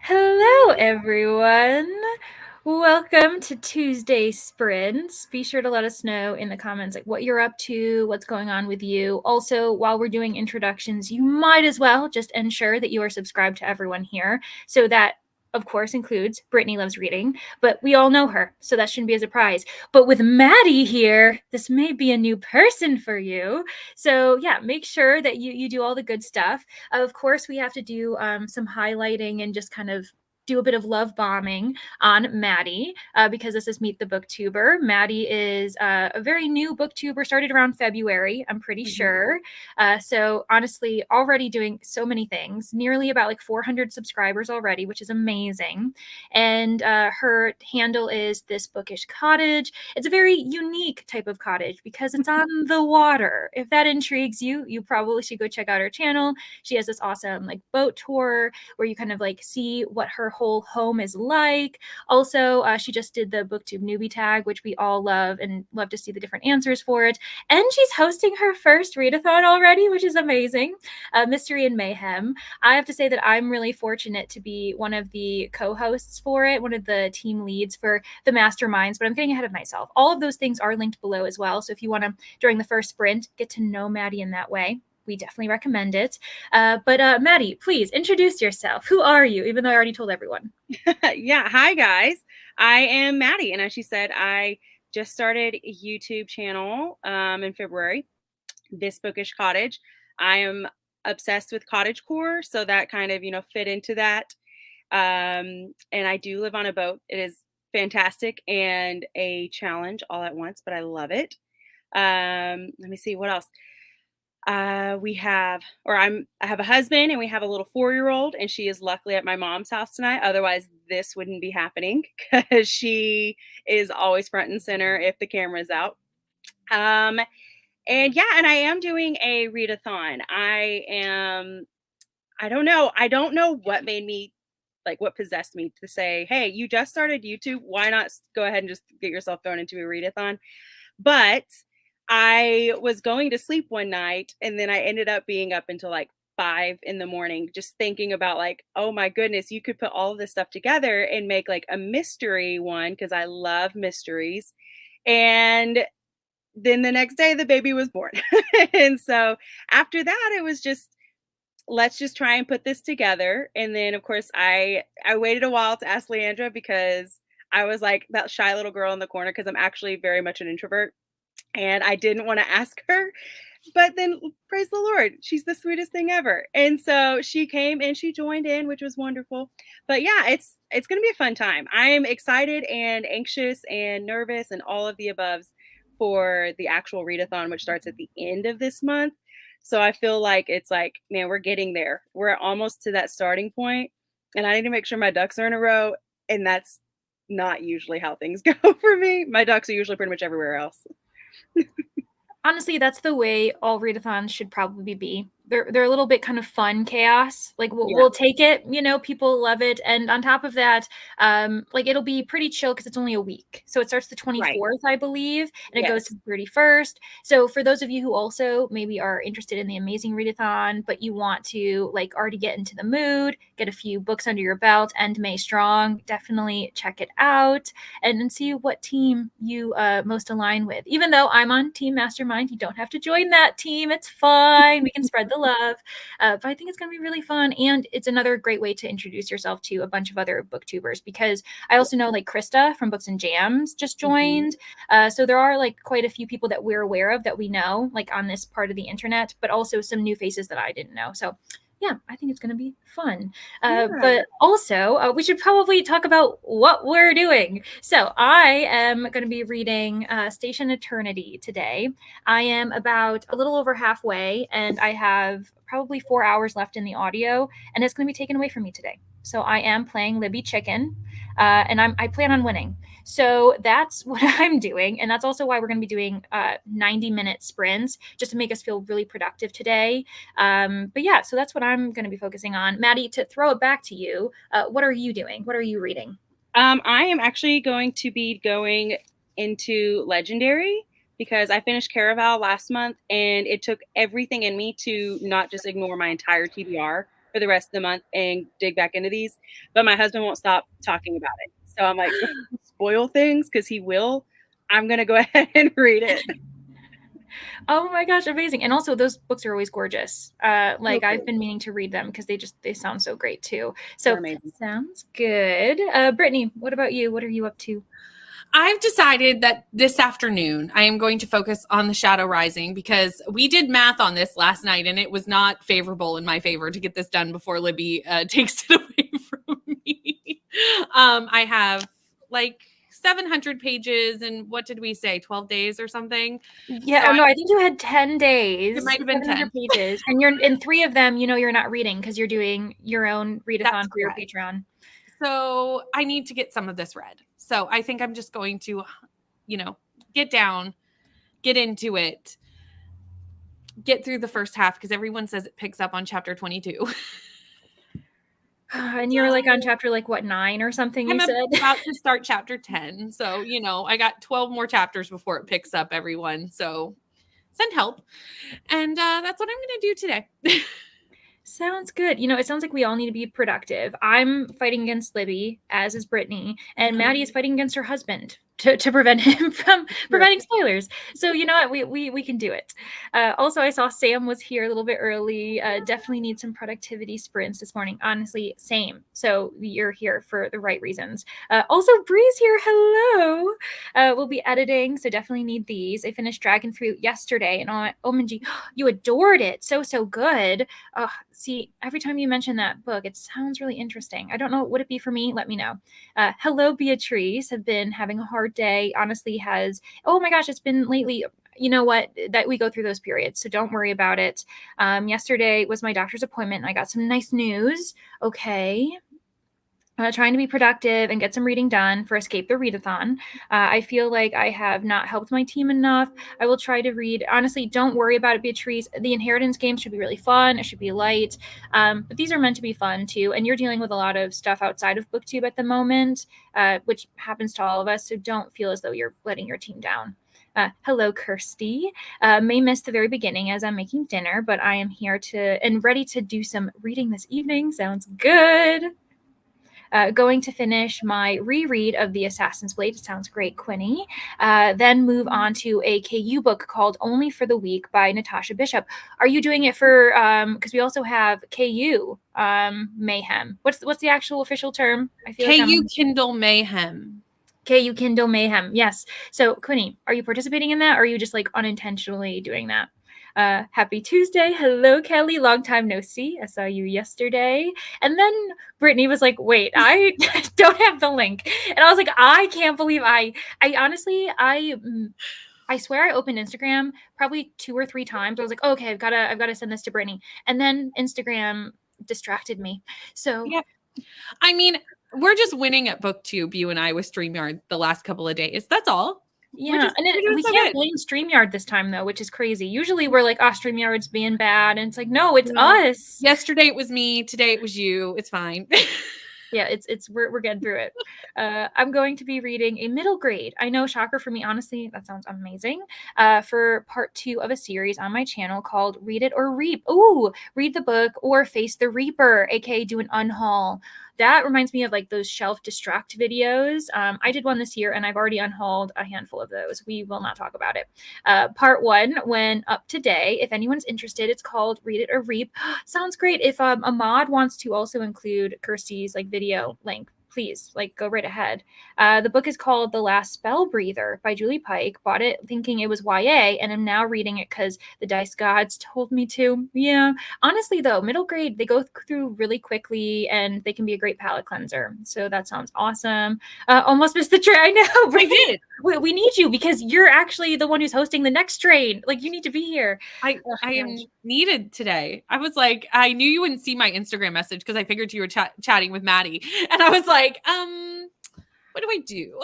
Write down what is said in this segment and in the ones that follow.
Hello, everyone. Welcome to Tuesday Sprints. Be sure to let us know in the comments like what you're up to, what's going on with you. Also, while we're doing introductions, you might as well just ensure that you are subscribed to everyone here. So that, of course, includes Brittany loves reading, but we all know her, so that shouldn't be a surprise. But with Madi here, this may be a new person for you. So yeah, make sure that you do all the good stuff. Of course, we have to do some highlighting and just kind of do a bit of love bombing on Madi because this is Meet the Booktuber. Madi is a very new booktuber, started around February, I'm pretty sure. So honestly, already doing so many things, nearly about like 400 subscribers already, which is amazing. And her handle is This Bookish Cottage. It's a very unique type of cottage because it's on the water. If that intrigues you, you probably should go check out her channel. She has this awesome like boat tour where you kind of like see what her whole home is like. Also, she just did the Booktube newbie tag, which we all love and love to see the different answers for it. And she's hosting her first readathon already, which is amazing. Mystery and Mayhem. I have to say that I'm really fortunate to be one of the co-hosts for it, one of the team leads for the masterminds, but I'm getting ahead of myself. All of those things are linked below as well. So if you want to, during the first sprint, get to know Madi in that way, we definitely recommend it. But Madi, please introduce yourself. Who are you? Even though I already told everyone. Yeah. Hi, guys. I am Madi. And as she said, I just started a YouTube channel in February, This Bookish Cottage. I am obsessed with cottagecore. So that kind of, fit into that. And I do live on a boat. It is fantastic and a challenge all at once, but I love it. Let me see what else. I have a husband and we have a little 4-year-old, and she is luckily at my mom's house tonight. Otherwise, this wouldn't be happening because she is always front and center if the camera's out. Um, and yeah, and I am doing a readathon. I don't know what made me like what possessed me to say, hey, you just started YouTube. Why not go ahead and just get yourself thrown into a readathon? But I was going to sleep one night and then I ended up being up until like 5 in the morning, just thinking about like, oh my goodness, you could put all of this stuff together and make like a mystery one because I love mysteries. And then the next day the baby was born. And so after that, it was just let's just try and put this together. And then of course I waited a while to ask Leandra because I was like that shy little girl in the corner because I'm actually very much an introvert and I didn't want to ask her. But then praise the Lord, she's the sweetest thing ever. And so she came and she joined in, which was wonderful. But yeah, it's going to be a fun time. I'm excited and anxious and nervous and all of the aboves for the actual readathon, which starts at the end of this month. So I feel like it's like, man, we're getting there. We're almost to that starting point, and I need to make sure my ducks are in a row, and that's not usually how things go for me. My ducks are usually pretty much everywhere else. Honestly, that's the way all readathons should probably be. They're a little bit kind of fun chaos. Like Yeah. we'll take it, people love it, and on top of that, like it'll be pretty chill because it's only a week. So it starts the Right. 24th, I believe, and it goes to Yes. the 31st. So for those of you who also maybe are interested in the amazing readathon, but you want to like already get into the mood, get a few books under your belt, end May strong, definitely check it out and see what team you most align with. Even though I'm on Team Mastermind, you don't have to join that team. It's fine. We can spread the love. But I think it's going to be really fun. And it's another great way to introduce yourself to a bunch of other booktubers because I also know like Krista from Books and Jams just Mhm. joined. So there are like quite a few people that we're aware of that we know like on this part of the internet, but also some new faces that I didn't know. So yeah, I think it's going to be fun. Yeah. But also, we should probably talk about what we're doing. So, I am going to be reading Station Eternity today. I am about a little over halfway, and I have probably 4 hours left in the audio, and it's going to be taken away from me today. So, I am playing Libby Chicken, and I plan on winning. So that's what I'm doing. And that's also why we're going to be doing 90-minute sprints just to make us feel really productive today. But yeah, so that's what I'm going to be focusing on. Madi, to throw it back to you, what are you doing? What are you reading? I am actually going to be going into Legendary because I finished Caraval last month and it took everything in me to not just ignore my entire TBR for the rest of the month and dig back into these. But my husband won't stop talking about it. So I'm like, spoil things because he will. I'm going to go ahead and read it. Oh my gosh, amazing. And also those books are always gorgeous. Like Okay. I've been meaning to read them because they sound so great too. So They're amazing. sounds good. Brittany, what about you? What are you up to? I've decided that this afternoon I am going to focus on the Shadow Rising because we did math on this last night and it was not favorable in my favor to get this done before Libby takes it away from me. I have like 700 pages and what did we say, 12 days or something? Yeah, So oh no, I think you had 10 days. It might have been 700 10. pages. And you're in 3 of them, you're not reading because you're doing your own readathon for your correct. Patreon. So I need to get some of this read. So I think I'm just going to, get down, get into it, get through the first half because everyone says it picks up on chapter 22. And you're like on chapter like what, 9 or something you said? I'm about to start chapter 10. So, I got 12 more chapters before it picks up everyone. So send help. And that's what I'm going to do today. Sounds good. It sounds like we all need to be productive. I'm fighting against Libby, as is Brittany, and Madi is fighting against her husband to prevent him from providing spoilers. So you know what? We can do it. Also, I saw Sam was here a little bit early. Definitely need some productivity sprints this morning. Honestly, same. So you're here for the right reasons. Also, Bree's here. Hello. We'll be editing, so definitely need these. I finished Dragon Fruit yesterday, and OMG, you adored it. So good. See, every time you mention that book, it sounds really interesting. I don't know. Would it be for me? Let me know. Hello, Beatriz. Have been having a hard day. Honestly, oh my gosh, it's been lately. You know what? That we go through those periods, so don't worry about it. Yesterday was my doctor's appointment, and I got some nice news. Okay. Trying to be productive and get some reading done for Escape the Readathon. I feel like I have not helped my team enough. I will try to read. Honestly, don't worry about it, Beatrice. The Inheritance game should be really fun. It should be light. But these are meant to be fun too. And you're dealing with a lot of stuff outside of Booktube at the moment, which happens to all of us. So don't feel as though you're letting your team down. Hello, Kirsty. May miss the very beginning as I'm making dinner, but I am here and ready to do some reading this evening. Sounds good. Going to finish my reread of The Assassin's Blade. It sounds great, Quinny. Then move on to a KU book called Only for the Week by Natasha Bishop. Are you doing it for, because we also have KU Mayhem. What's the actual official term? I feel KU Kindle Mayhem. KU Kindle Mayhem, yes. So, Quinny, are you participating in that, or are you just like unintentionally doing that? Happy Tuesday. Hello, Kelly. Long time no see. I saw you yesterday. And then Brittany was like, wait, I don't have the link. And I was like, I can't believe I honestly, I swear I opened Instagram probably 2 or 3 times. I was like, oh, okay, I've got to send this to Brittany. And then Instagram distracted me. So yeah. I mean, we're just winning at Booktube, you and I, with StreamYard the last couple of days. That's all. Yeah, and we can't blame StreamYard this time, though, which is crazy. Usually we're like, StreamYard's being bad. And it's like, no, it's us. Yesterday it was me. Today it was you. It's fine. Yeah, we're getting through it. I'm going to be reading a middle grade. I know, shocker for me, honestly, that sounds amazing. For part 2 of a series on my channel called Read It or Reap. Ooh, read the book or face the Reaper, aka do an unhaul. That reminds me of like those shelf distract videos. I did one this year and I've already unhauled a handful of those. We will not talk about it. Part 1 went up today. If anyone's interested, it's called Read It or Reap. Sounds great. If Ahmad wants to also include Kirsty's like video link, please, like, go right ahead. The book is called The Last Spell Breather by Julie Pike. Bought it thinking it was YA, and I'm now reading it because the dice gods told me to. Yeah. Honestly, though, middle grade, they go through really quickly, and they can be a great palate cleanser. So that sounds awesome. Almost missed the train. I know. I did. We need you because you're actually the one who's hosting the next train. Like, you need to be here. I am needed today. I was like, I knew you wouldn't see my Instagram message because I figured you were chatting with Madi. And I was like, what do I do?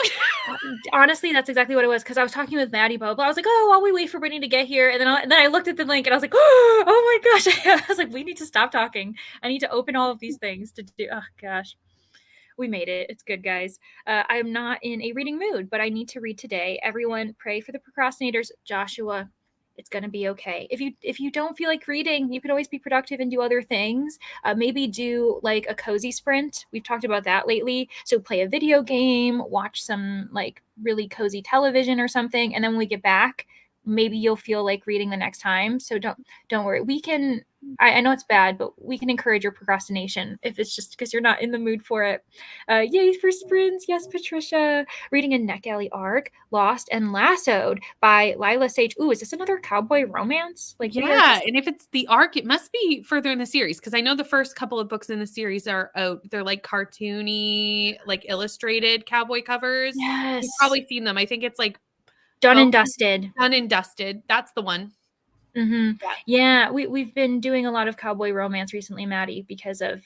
Honestly, that's exactly what it was. Because I was talking with Madi, blah, blah. I was like, oh, while we wait for Brittany to get here. And then I looked at the link and I was like, oh my gosh. I was like, we need to stop talking. I need to open all of these things to do. Oh gosh. We made it. It's good, guys. I'm not in a reading mood, but I need to read today. Everyone pray for the procrastinators. Joshua, It's going to be okay. If you don't feel like reading, you can always be productive and do other things. Maybe do like a cozy sprint. We've talked about that lately. So play a video game, watch some like really cozy television or something, and then when we get back, maybe you'll feel like reading the next time. So don't worry. We can I know it's bad, but we can encourage your procrastination if it's just because you're not in the mood for it. Yay for sprints. Yes, Patricia. Reading a Neck Alley arc, Lost and Lassoed by Lila Sage. Ooh, is this another cowboy romance? Like, yeah, and if it's the arc, it must be further in the series because I know the first couple of books in the series are out. They're like cartoony, like illustrated cowboy covers. Yes. You've probably seen them. I think it's like Done and Dusted. Done and Dusted. That's the one. Mm-hmm. Yeah, we've been doing a lot of cowboy romance recently, Maddie, because of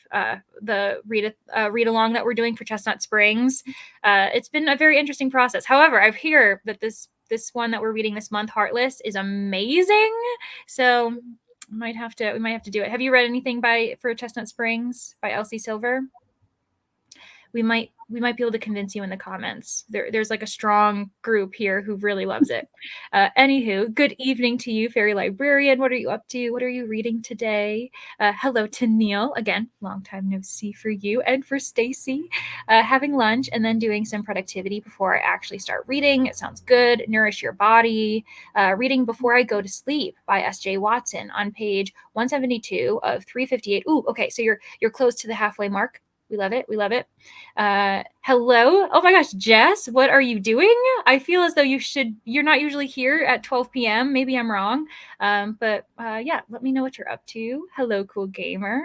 the read along that we're doing for Chestnut Springs. It's been a very interesting process. However, I hear that this one that we're reading this month, Heartless, is amazing. So we might have to do it. Have you read anything for Chestnut Springs by Elsie Silver? We might be able to convince you in the comments. There's like a strong group here who really loves it. Anywho, good evening to you, Fairy Librarian. What are you up to? What are you reading today? Hello to Neil. Again, long time no see for you and for Stacy. Having lunch and then doing some productivity before I actually start reading. It sounds good. Nourish your body. Reading Before I Go to Sleep by S.J. Watson on page 172 of 358. Ooh, okay, so you're close to the halfway mark. We love it. We love it. Hello. Oh my gosh, Jess, what are you doing? I feel as though you're not usually here at 12 p.m. Maybe I'm wrong. But yeah, let me know what you're up to. Hello, cool gamer.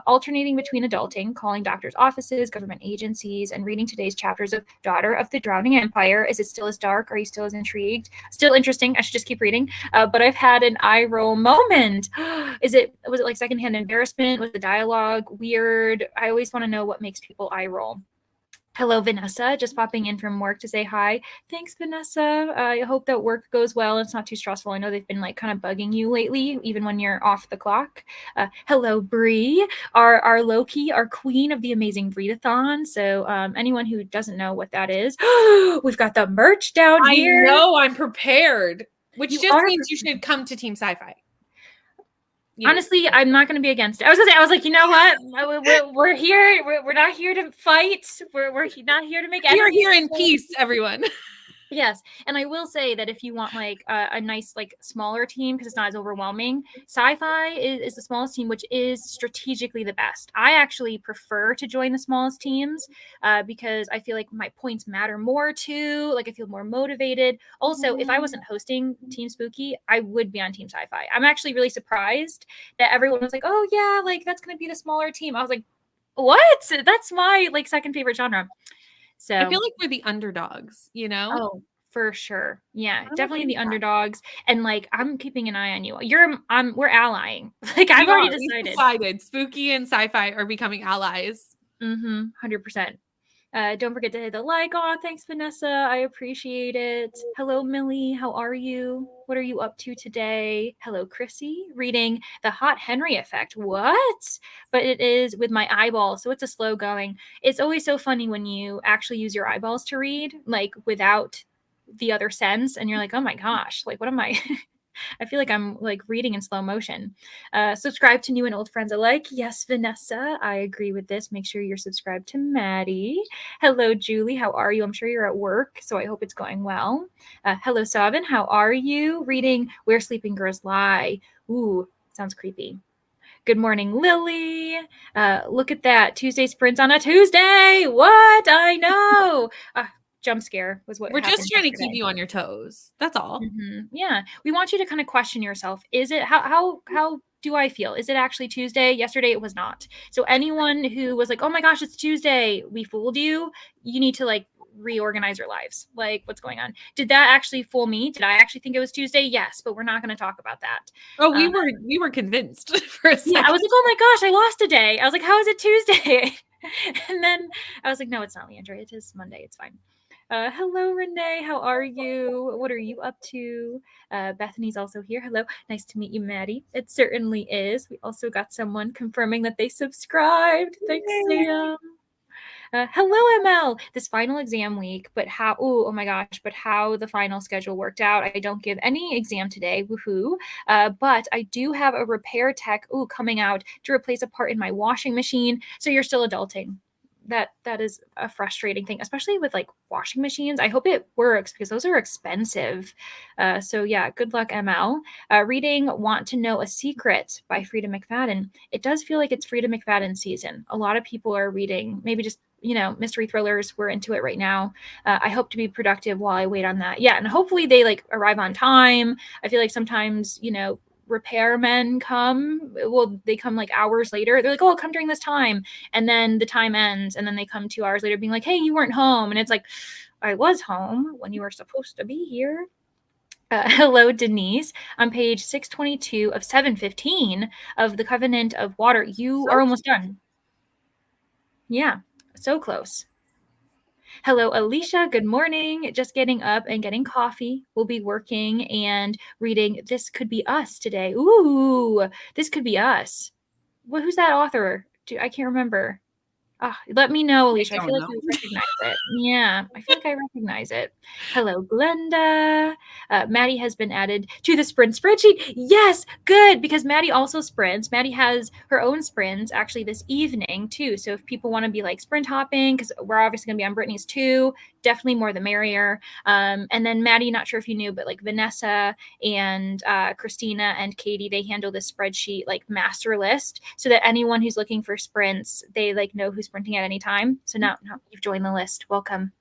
Alternating between adulting, calling doctors' offices, government agencies, and reading today's chapters of Daughter of the Drowning Empire. Is it still as dark? Are you still as intrigued? Still interesting. I should just keep reading. But I've had an eye roll moment. Was it like secondhand embarrassment? Was the dialogue weird? I always want to know what makes people eye roll. Hello, Vanessa, just popping in from work to say hi. Thanks, Vanessa. I hope that work goes well. It's not too stressful. I know they've been like kind of bugging you lately, even when you're off the clock. Hello, Bree, our Loki, our queen of the amazing readathon. So anyone who doesn't know what that is, we've got the merch down here. I know, I'm prepared, which just means you should come to Team Sci-Fi. Honestly, I'm not going to be against it. I was like, you know what? We're here. We're not here to fight. We're not here to make. We're here in peace, everyone. Yes, and I will say that if you want like a nice like smaller team because it's not as overwhelming, Sci-Fi is the smallest team, which is strategically the best. I actually prefer to join the smallest teams because I feel like my points matter more too. Like I feel more motivated. Also, if I wasn't hosting Team Spooky, I would be on Team Sci-Fi. I'm actually really surprised that everyone was like, "Oh yeah, like that's going to be the smaller team." I was like, "What? That's my like second favorite genre." So I feel like we're the underdogs, you know? Oh, for sure. Yeah, definitely the underdogs. And like I'm keeping an eye on you. We're allying. Like I've already decided. Spooky and Sci-Fi are becoming allies. 100%. Don't forget to hit the like. Oh, thanks, Vanessa. I appreciate it. Hello, Millie. How are you? What are you up to today? Hello, Chrissy. Reading The Hot Henry Effect. What? But it is with my eyeballs, so it's a slow going. It's always so funny when you actually use your eyeballs to read, like without the other sense, and you're like, oh my gosh, like what am I? I feel like I'm like reading in slow motion. Subscribe to new and old friends alike. Yes, Vanessa, I agree with this. Make sure you're subscribed to Maddie. Hello, Julie. How are you? I'm sure you're at work, so I hope it's going well. Hello, Savin. How are you? Reading Where Sleeping Girls Lie. Ooh, sounds creepy. Good morning, Lily. Look at that. Tuesday sprints on a Tuesday. What? I know. Jump scare was what we're just trying yesterday. To keep you on your toes. That's all. Yeah, we want you to kind of question yourself. Is it how do I feel? Is it actually Tuesday? Yesterday it was not. So anyone who was like, oh my gosh, it's Tuesday, we fooled you. You need to like reorganize your lives. Like, what's going on? Did that actually fool me? Did I actually think it was Tuesday? Yes, but we're not going to talk about that. Oh, we were convinced for a second. Yeah, I was like, oh my gosh, I lost a day. I was like, how is it Tuesday? And then I was like, no, it's not, Leandra. It is Monday. It's fine. Hello, Renee. How are you? What are you up to? Bethany's also here. Hello. Nice to meet you, Maddie. It certainly is. We also got someone confirming that they subscribed. Thanks, Sam. Hello, ML. This final exam week, but oh my gosh, but how the final schedule worked out. I don't give any exam today, woohoo. But I do have a repair tech, coming out to replace a part in my washing machine. So you're still adulting. That is a frustrating thing, especially with like washing machines. I hope it works because those are expensive. So yeah, good luck, ML. Reading Want to Know a Secret by Frida McFadden. It does feel like it's Frida McFadden season. A lot of people are reading, maybe just mystery thrillers. We're into it right now. I hope to be productive while I wait on that. Yeah, and hopefully they like arrive on time. I feel like sometimes repairmen come. Well, they come like hours later. They're like, oh, come during this time, and then the time ends, and then they come 2 hours later being like, hey, you weren't home. And it's like, I was home when you were supposed to be here. Hello, Denise. On page 622 of 715 of the Covenant of Water. You are almost done. Yeah, so close. Hello, Alicia. Good morning. Just getting up and getting coffee. We'll be working and reading This Could Be Us today. Ooh, This Could Be Us. Who's that author? I can't remember. Let me know, Alicia. I feel like I recognize it. Yeah, I feel like I recognize it. Hello, Glenda. Maddie has been added to the sprint spreadsheet. Yes, good, because Maddie also sprints. Maddie has her own sprints actually this evening too. So if people want to be like sprint hopping, because we're obviously going to be on Brittany's too, definitely more the merrier. And then Maddie, not sure if you knew, but like Vanessa and Christina and Katie, they handle this spreadsheet like master list so that anyone who's looking for sprints, they like know who's sprinting at any time. So now you've joined the list. Welcome.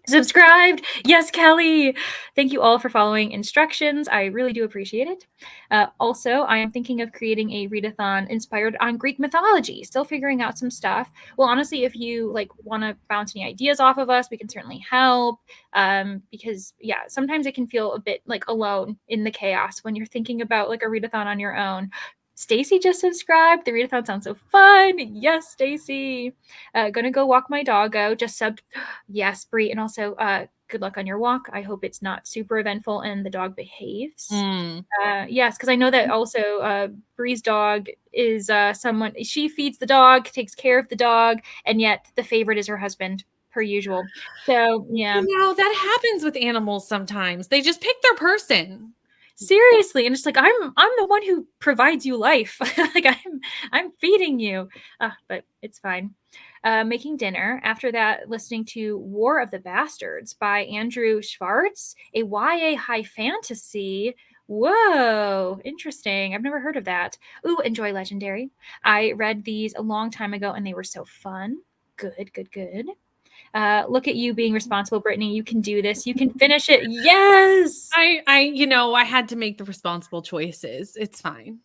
Subscribed. Yes, Kelly. Thank you all for following instructions. I really do appreciate it. Also, I am thinking of creating a readathon inspired on Greek mythology. Still figuring out some stuff. Well, honestly, if you like want to bounce any ideas off of us, we can certainly help. Because yeah, sometimes it can feel a bit like alone in the chaos when you're thinking about like a readathon on your own. Stacy just subscribed. The readathon sounds so fun. Yes, Stacy. Gonna go walk my dog out. Just subbed. Yes, Brie. And also, good luck on your walk. I hope it's not super eventful and the dog behaves. Yes, because I know that also Brie's dog is someone, she feeds the dog, takes care of the dog, and yet the favorite is her husband, per usual. So, yeah. That happens with animals sometimes. They just pick their person. Seriously, and it's like I'm the one who provides you life. Like I'm feeding you, but it's fine. Making dinner. After that, listening to War of the Bastards by Andrew Schwartz, a YA high fantasy. Whoa, interesting. I've never heard of that. Ooh, enjoy Legendary. I read these a long time ago, and they were so fun. Good. Look at you being responsible, Brittany. You can do this. You can finish it. Yes. I had to make the responsible choices. It's fine.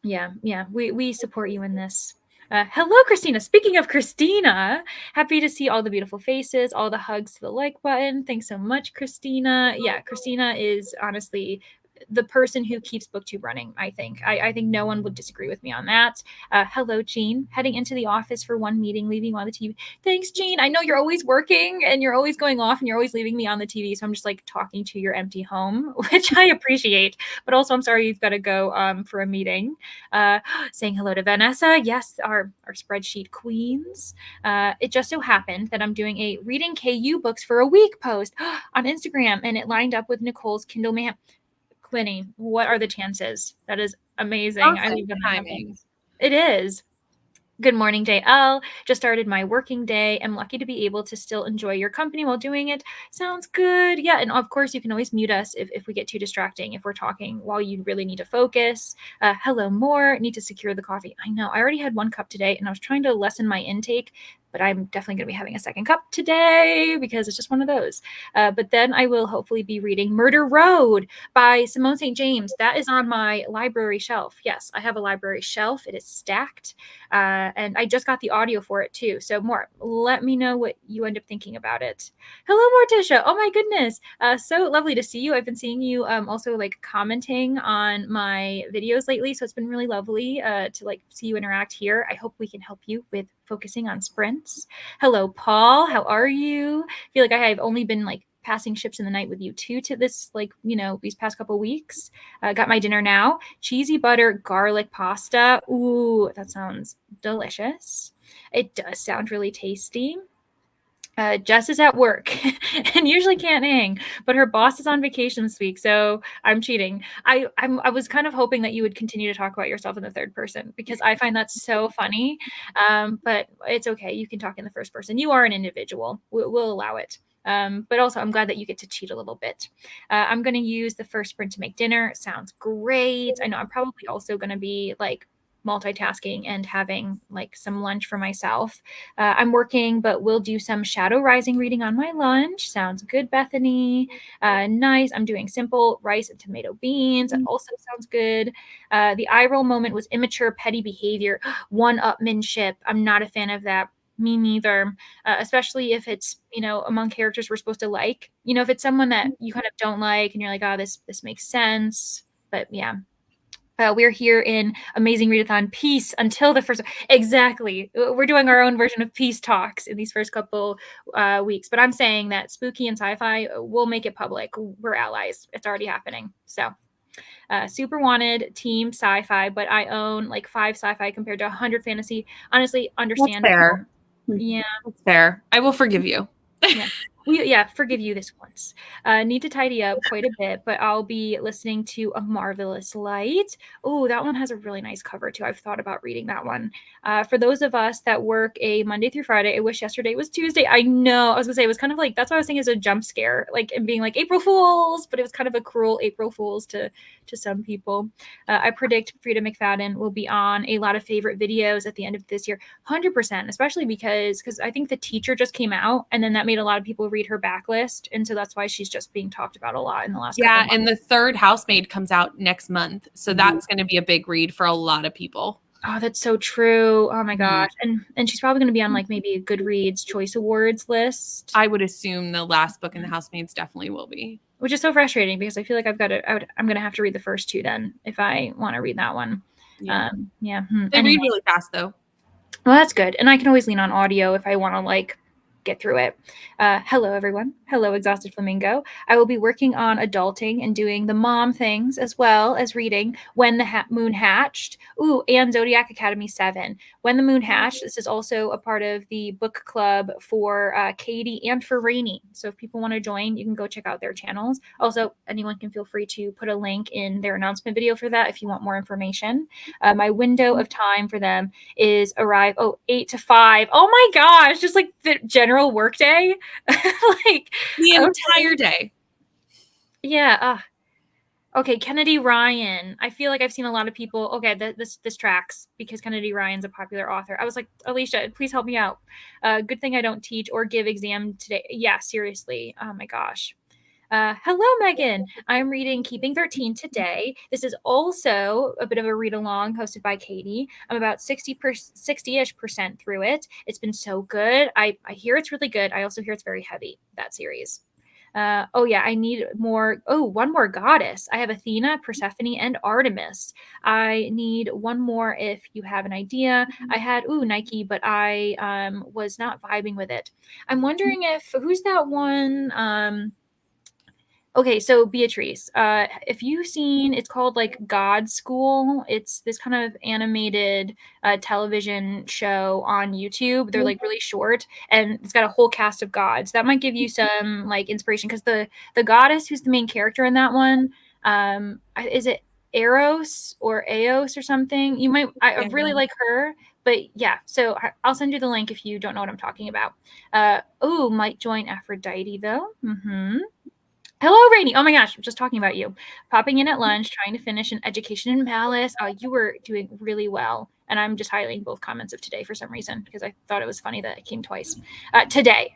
Yeah. We support you in this. Hello, Christina. Speaking of Christina, happy to see all the beautiful faces, all the hugs to the like button. Thanks so much, Christina. Yeah, Christina is honestly the person who keeps Booktube running, I think. I think no one would disagree with me on that. Hello, Jean. Heading into the office for one meeting, leaving on the TV. Thanks, Jean. I know you're always working and you're always going off and you're always leaving me on the TV. So I'm just like talking to your empty home, which I appreciate. But also, I'm sorry you've got to go for a meeting. Saying hello to Vanessa. Yes, our spreadsheet queens. It just so happened that I'm doing a Reading KU Books for a Week post on Instagram, and it lined up with Nicole's Kindle Man. Quinny, what are the chances? That is amazing. Awesome. I love them. Timing. It is. Good morning, JL. Just started my working day. I'm lucky to be able to still enjoy your company while doing it. Sounds good. Yeah, and of course, you can always mute us if we get too distracting, if we're talking while you really need to focus. Hello, more. Need to secure the coffee. I know. I already had 1 cup today, and I was trying to lessen my intake, but I'm definitely going to be having a 2nd cup today because it's just one of those. But then I will hopefully be reading Murder Road by Simone St. James. That is on my library shelf. Yes, I have a library shelf. It is stacked. And I just got the audio for it too. So more, let me know what you end up thinking about it. Hello, Morticia. Oh my goodness. So lovely to see you. I've been seeing you also like commenting on my videos lately. So it's been really lovely to like see you interact here. I hope we can help you with focusing on sprints. Hello, Paul. How are you? I feel like I have only been like passing ships in the night with you too to this, like, these past couple weeks. Got my dinner now. Cheesy butter garlic pasta. Ooh, that sounds delicious. It does sound really tasty. Jess is at work and usually can't hang, but her boss is on vacation this week, so I'm cheating. I was kind of hoping that you would continue to talk about yourself in the third person because I find that so funny. But it's okay. You can talk in the first person. You are an individual. We'll allow it. But also, I'm glad that you get to cheat a little bit. I'm going to use the first sprint to make dinner. Sounds great. I know I'm probably also going to be like multitasking and having like some lunch for myself. I'm working, but we'll do some Shadow Rising reading on my lunch. Sounds good, Bethany. Nice. I'm doing simple rice and tomato beans. That also sounds good. The eye roll moment was immature, petty behavior, one-upmanship. I'm not a fan of that. Me neither. Especially if it's, among characters we're supposed to like. If it's someone that you kind of don't like and you're like, oh, this makes sense. But yeah. We're here in Amazing Readathon Peace until the first. Exactly. We're doing our own version of peace talks in these first couple weeks. But I'm saying that spooky and sci-fi, we'll make it public. We're allies. It's already happening. So super wanted team sci-fi, but I own like 5 sci-fi compared to 100 fantasy. Honestly, understandable. That's fair. Yeah. That's fair. I will forgive you. Yeah. Forgive you this once. Need to tidy up quite a bit, but I'll be listening to A Marvelous Light. Oh, that one has a really nice cover too. I've thought about reading that one. For those of us that work a Monday through Friday, I wish yesterday was Tuesday. I know. I was gonna say it was kind of like, that's what I was thinking, is a jump scare, like, and being like April Fools, but it was kind of a cruel April Fools to some people. I predict Frida McFadden will be on a lot of favorite videos at the end of this year, 100%, especially because I think The Teacher just came out, and then that made a lot of people read her backlist, and so that's why she's just being talked about a lot in the last couple months. And the third Housemaid comes out next month, so that's going to be a big read for a lot of people. Oh, that's so true. Oh my gosh. And she's probably going to be on like maybe a Goodreads Choice Awards list. I would assume the last book in the Housemaids definitely will be. Which is so frustrating because I feel like I'm going to have to read the first 2 then if I want to read that one. Yeah. They read really fast though. Well, that's good. And I can always lean on audio if I want to like get through it. Hello, everyone. Hello, Exhausted Flamingo. I will be working on adulting and doing the mom things as well as reading When the Moon Hatched. Ooh, and Zodiac Academy 7. When the Moon Hatched. This is also a part of the book club for Katie and for Rainey. So if people want to join, you can go check out their channels. Also, anyone can feel free to put a link in their announcement video for that if you want more information. My window of time for them is 8 to 5. Oh my gosh, just like the general work day. Like the entire day. Yeah. Okay, Kennedy Ryan. I feel like I've seen a lot of people. Okay, this tracks because Kennedy Ryan's a popular author. I was like, Alicia, please help me out. Good thing I don't teach or give exam today. Yeah, seriously. Oh my gosh. Hello, Megan. I'm reading Keeping 13 today. This is also a bit of a read along hosted by Katie. I'm about 60-ish% through it. It's been so good. I hear it's really good. I also hear it's very heavy, that series. I need more. One more goddess. I have Athena, Persephone, and Artemis. I need one more if you have an idea. I had Nike, but I was not vibing with it. I'm wondering who's that one? Okay, so Beatriz, if you've seen, it's called like God School. It's this kind of animated television show on YouTube. They're like really short, and it's got a whole cast of gods. That might give you some like inspiration because the goddess who's the main character in that one, is it Eros or Eos or something? You might. I really like her. But yeah, so I'll send you the link if you don't know what I'm talking about. Might join Aphrodite though. Hello, Rainey. Oh my gosh, I'm just talking about you. Popping in at lunch, trying to finish an Education in Malice. You were doing really well. And I'm just highlighting both comments of today for some reason because I thought it was funny that it came twice. Today.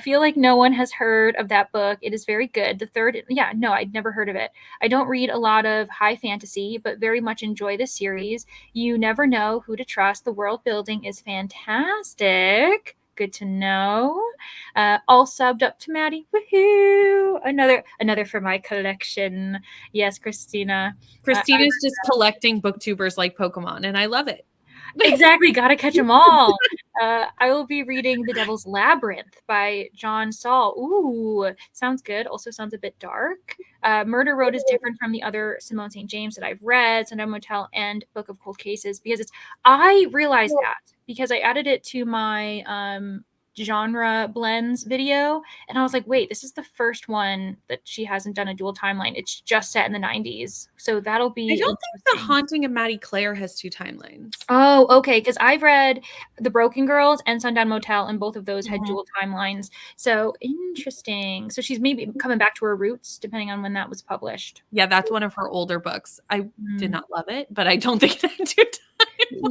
Feel like no one has heard of that book. It is very good. The third, I'd never heard of it. I don't read a lot of high fantasy, but very much enjoy this series. You never know who to trust. The world building is fantastic. Good to know. All subbed up to Madi. Woohoo! Another for my collection. Yes, Christina. Christina's just collecting booktubers like Pokemon, and I love it. Exactly. Gotta catch them all. I will be reading The Devil's Labyrinth by John Saul. Ooh, sounds good. Also sounds a bit dark. Murder Road is different from the other Simone St. James that I've read, Sundown Motel and Book of Cold Cases, because I realized that because I added it to my genre blends video, and I was like, wait, this is the first one that she hasn't done a dual timeline. It's just set in the 90s. So that'll be I don't think The interesting. Haunting of Maddie Claire has 2 timelines. Oh, okay. Because I've read The Broken Girls and Sundown Motel, and both of those had dual timelines. So interesting. So she's maybe coming back to her roots, depending on when that was published. Yeah, that's one of her older books. I did Mm. not love it, but I don't think it had 2 timelines.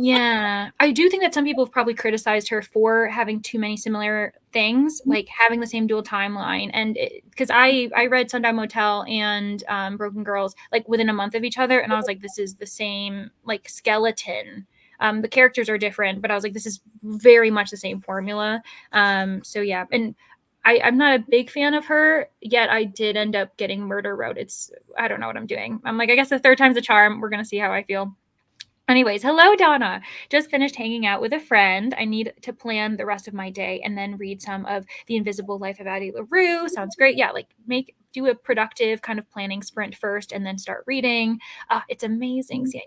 Yeah, I do think that some people have probably criticized her for having too many similar things, like having the same dual timeline. And because I read Sundown Motel and Broken Girls like within a month of each other, and I was like, this is the same like skeleton. The characters are different, but I was like, this is very much the same formula. So yeah, and I'm not a big fan of her, yet I did end up getting Murder Road. I don't know what I'm doing. I'm like, I guess the third time's a charm. We're gonna see how I feel. Anyways, hello, Donna. Just finished hanging out with a friend. I need to plan the rest of my day and then read some of The Invisible Life of Addie LaRue. Sounds great. Yeah, like do a productive kind of planning sprint first and then start reading. It's amazing. See,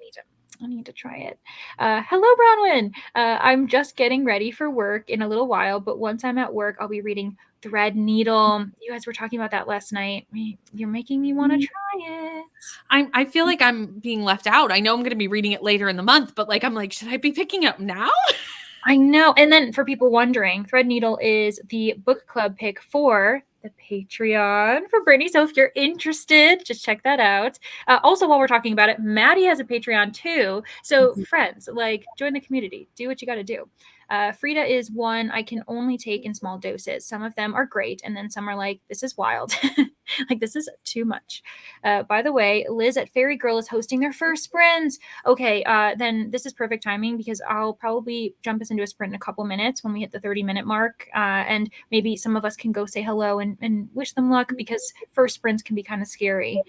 I need to try it. Hello, Bronwyn. I'm just getting ready for work in a little while, but once I'm at work, I'll be reading Thread Needle. You guys were talking about that last night. You're making me want to try it. I feel like I'm being left out. I know I'm going to be reading it later in the month, but like I'm like, should I be picking it up now? I know. And then for people wondering, Thread Needle is the book club pick for the Patreon for Brittany. So if you're interested, just check that out. Also, while we're talking about it, Madi has a Patreon too. So friends, like join the community, do what you got to do. Frida is one I can only take in small doses. Some of them are great, and then some are like, this is wild. Like, this is too much. By the way, Liz at Fairy Girl is hosting their first sprints. Okay, then this is perfect timing because I'll probably jump us into a sprint in a couple minutes when we hit the 30-minute mark. And maybe some of us can go say hello and wish them luck because first sprints can be kind of scary.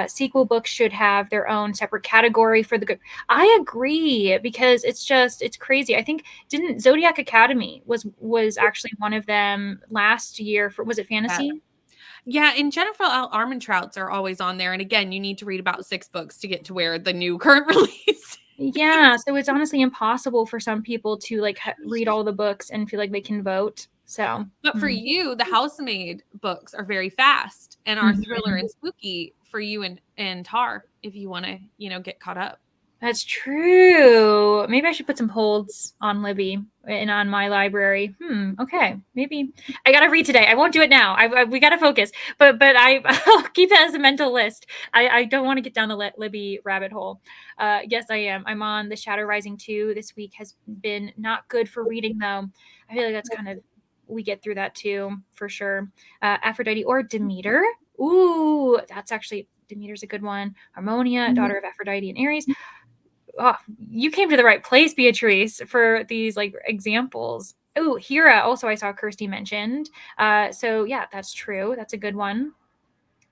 Sequel books should have their own separate category for the good. I agree because it's crazy. I think didn't Zodiac Academy was actually one of them last year for, was it fantasy? Yeah, and Jennifer L. Armentrout's are always on there. And again, you need to read about 6 books to get to where the new current release. Yeah, so it's honestly impossible for some people to like read all the books and feel like they can vote. So, but for you, the Housemaid books are very fast and are thriller and spooky for you and Tar if you want to, get caught up. That's true. Maybe I should put some holds on Libby and on my library. Okay. Maybe I got to read today. I won't do it now. We got to focus, but I'll keep that as a mental list. I don't want to get down the Libby rabbit hole. Yes, I am. I'm on the Shadow Rising 2. This week has been not good for reading though. I feel like that's kind of, we get through that too, for sure. Aphrodite or Demeter. Ooh, that's actually, Demeter's a good one. Harmonia, daughter of Aphrodite and Ares. Oh, you came to the right place, Beatriz, for these like examples. Oh, Hera also I saw Kirsty mentioned. So yeah, that's true. That's a good one.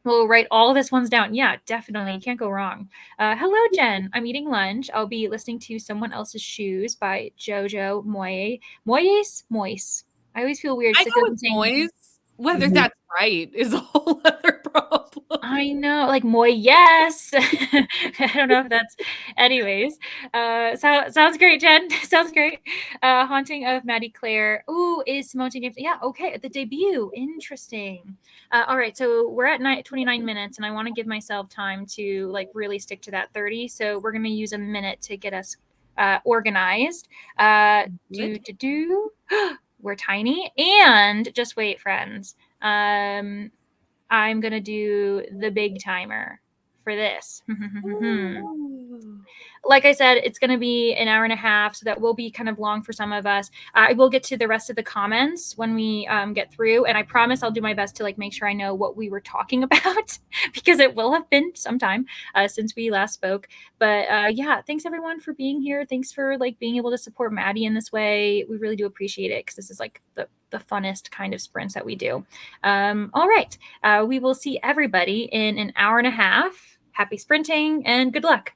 We'll write all this ones down. Yeah, definitely. You can't go wrong. Hello, Jen. I'm eating lunch. I'll be listening to Someone Else's Shoes by Jojo Moyes. Moyes. I always feel weird. I go with Moyes. Whether that's right is a whole other problem. I know, like Moy, yes. I don't know if that's, anyways. Sounds great, Jen. Sounds great. Haunting of Maddie Claire. Ooh, is Simone James? Yeah, okay. The debut. Interesting. All right, so we're at 29 minutes, and I want to give myself time to like really stick to that 30. So we're gonna use a minute to get us organized. We're tiny, and just wait, friends. I'm going to do the big timer for this. Like I said, it's going to be an hour and a half, so that will be kind of long for some of us. I will get to the rest of the comments when we get through, and I promise I'll do my best to like make sure I know what we were talking about because it will have been some time since we last spoke. But yeah, thanks everyone for being here. Thanks for like being able to support Maddie in this way. We really do appreciate it because this is like the funnest kind of sprints that we do. All right, we will see everybody in an hour and a half. Happy sprinting and good luck.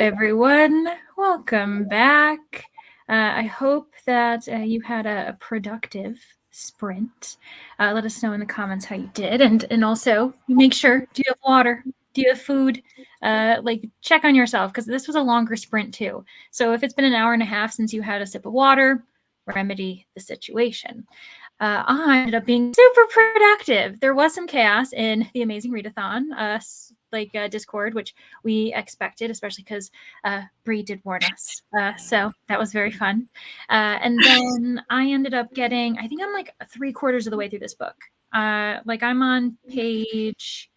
everyone. Welcome back. I hope that you had a productive sprint. Let us know in the comments how you did, and also make sure, do you have water? Do you have food? Like, check on yourself, because this was a longer sprint too. So if it's been an hour and a half since you had a sip of water, remedy the situation. I ended up being super productive. There was some chaos in the Amazing Readathon, Discord, which we expected, especially because Bree did warn us. So that was very fun. And then I ended up getting, I think I'm like 3/4 of the way through this book. I'm on page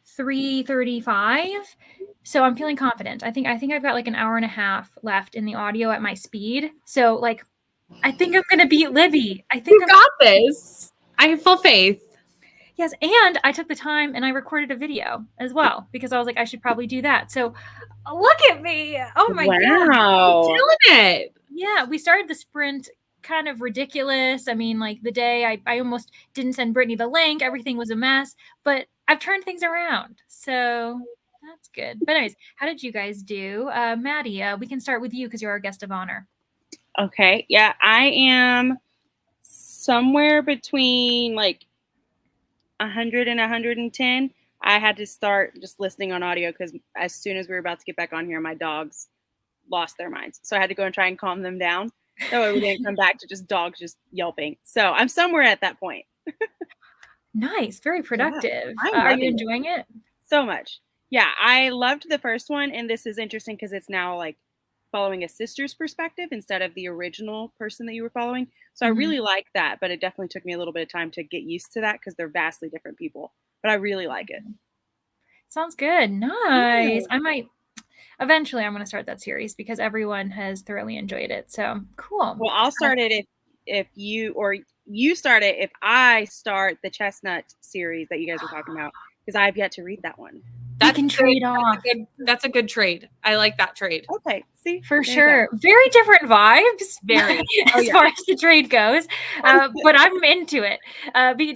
335. So I'm feeling confident. I think I've got like an hour and a half left in the audio at my speed. So like, I think I'm going to beat Libby. I think you got this. I have full faith. Yes, and I took the time and I recorded a video as well because I was like, I should probably do that. So look at me. Oh my God. Killing it. Yeah, we started the sprint kind of ridiculous. I mean, like the day I almost didn't send Brittany the link. Everything was a mess, but I've turned things around. So that's good. But anyways, how did you guys do? Maddie, we can start with you because you're our guest of honor. Okay. Yeah, I am somewhere between like 100 and 110. I had to start just listening on audio because as soon as we were about to get back on here, my dogs lost their minds. So I had to go and try and calm them down. That way we didn't come back to just dogs just yelping. So I'm somewhere at that point. Nice. Very productive. Yeah, are you enjoying it? So much. Yeah, I loved the first one. And this is interesting because it's now like following a sister's perspective instead of the original person that you were following. So I really like that, but it definitely took me a little bit of time to get used to that because they're vastly different people. But I really like it. Sounds good. Nice. I might eventually I'm going to start that series because everyone has thoroughly enjoyed it. So cool. Well, I'll start it if you start it if I start the Chestnut series that you guys were talking about because I've yet to read that one. That can trade off. That's a good trade. I like that trade. Okay, see? For sure. Very different vibes. Very. as far as the trade goes. But I'm into it.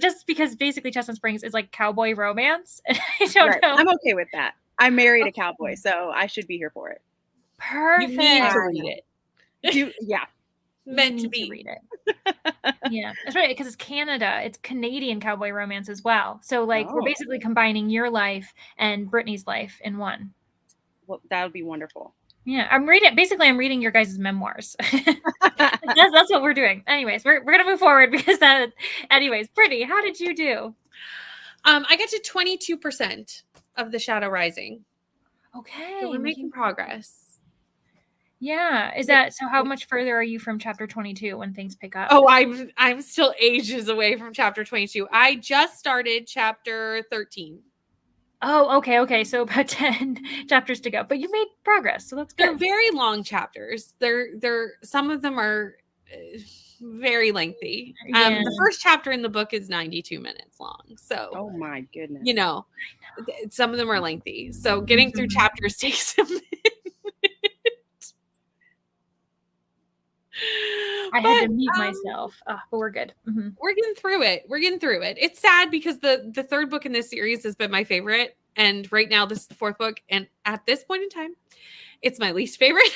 Just because basically Chestnut Springs is like cowboy romance. I don't know. I'm okay with that. I married a cowboy, so I should be here for it. Perfect. You need to read it. Yeah. Meant to be. Read it. Yeah, that's right. Because it's Canada. It's Canadian cowboy romance as well. So like we're basically combining your life and Brittany's life in one. Well, that would be wonderful. Yeah, I'm reading your guys' memoirs. that's what we're doing. Anyways, we're gonna move forward because anyways, Brittany, how did you do? I got to 22% of the Shadow Rising. Okay. So we're making progress. Yeah. Is that so? How much further are you from chapter 22 when things pick up? Oh, I'm still ages away from chapter 22. I just started chapter 13. Oh, okay. So about 10 chapters to go, but you made progress, so that's good. They're very long chapters. They're some of them are very lengthy. The first chapter in the book is 92 minutes long. So, oh my goodness, some of them are lengthy. So getting through chapters takes a minute. I had to mute myself, but we're good. Mm-hmm. We're getting through it. It's sad because the third book in this series has been my favorite. And right now this is the fourth book. And at this point in time, it's my least favorite.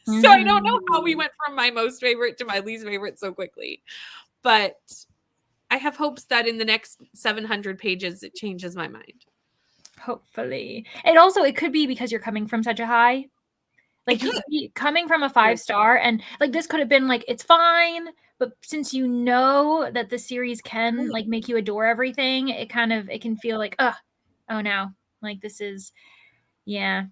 So I don't know how we went from my most favorite to my least favorite so quickly. But I have hopes that in the next 700 pages, it changes my mind. Hopefully. It could be because you're coming from such a high. Like coming from a 5-star and like this could have been like it's fine, but since you know that the series can like make you adore everything, it can feel like oh no, like this is yeah.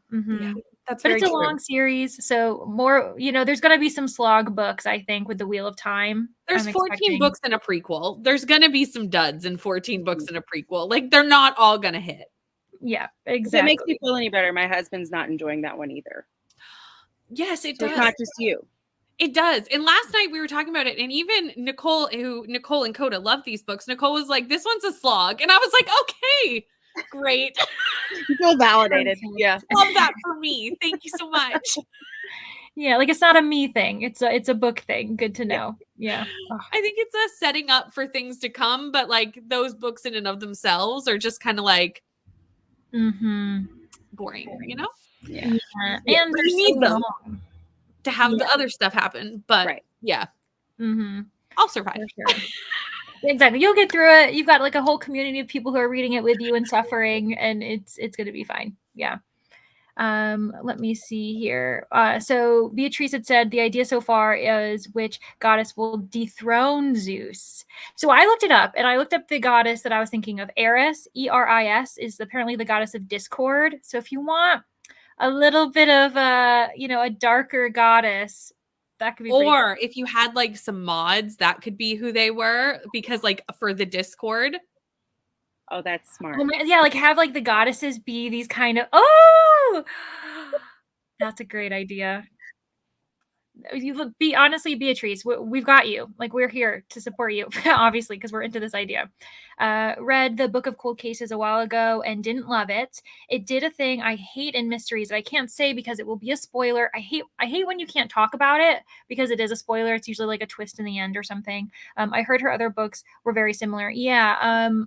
That's but very it's a true. long series, so more there's gonna be some slog books I think with the Wheel of Time. There's 14 books in a prequel. There's gonna be some duds in 14 books in a prequel. Like they're not all gonna hit. Yeah, exactly. If it makes me feel any better, my husband's not enjoying that one either. Yes, it so does. It's not just you. It does. And last night we were talking about it. And even Nicole and Coda love these books. Nicole was like, this one's a slog. And I was like, okay, great. You feel validated. Yeah. Love that for me. Thank you so much. Yeah, like it's not a me thing. It's a book thing. Good to know. Yeah. I think it's a setting up for things to come. But like those books in and of themselves are just kind of like boring, Yeah. Yeah, And but they're you need so them long. to have the Yeah. other stuff happen. But Right. yeah, Mm-hmm. I'll survive. For sure. Exactly. You'll get through it. You've got like a whole community of people who are reading it with you and suffering, and it's going to be fine. Yeah. Let me see here. So Beatriz had said the idea so far is which goddess will dethrone Zeus. So I looked it up, and I looked up the goddess that I was thinking of. Eris, Eris, is apparently the goddess of discord. So if you want a little bit of a darker goddess, that could be pretty Or if you had like some mods, that could be who they were, because like for the Discord. Oh, that's smart. Oh man, yeah, like have like the goddesses be these kind of that's a great idea. You be honestly, Beatriz, we've got you. Like we're here to support you, obviously, because we're into this idea. Read the Book of Cold Cases a while ago and didn't love it. It did a thing I hate in mysteries that I can't say because it will be a spoiler. I hate when you can't talk about it because it is a spoiler. It's usually like a twist in the end or something. I heard her other books were very similar. Yeah.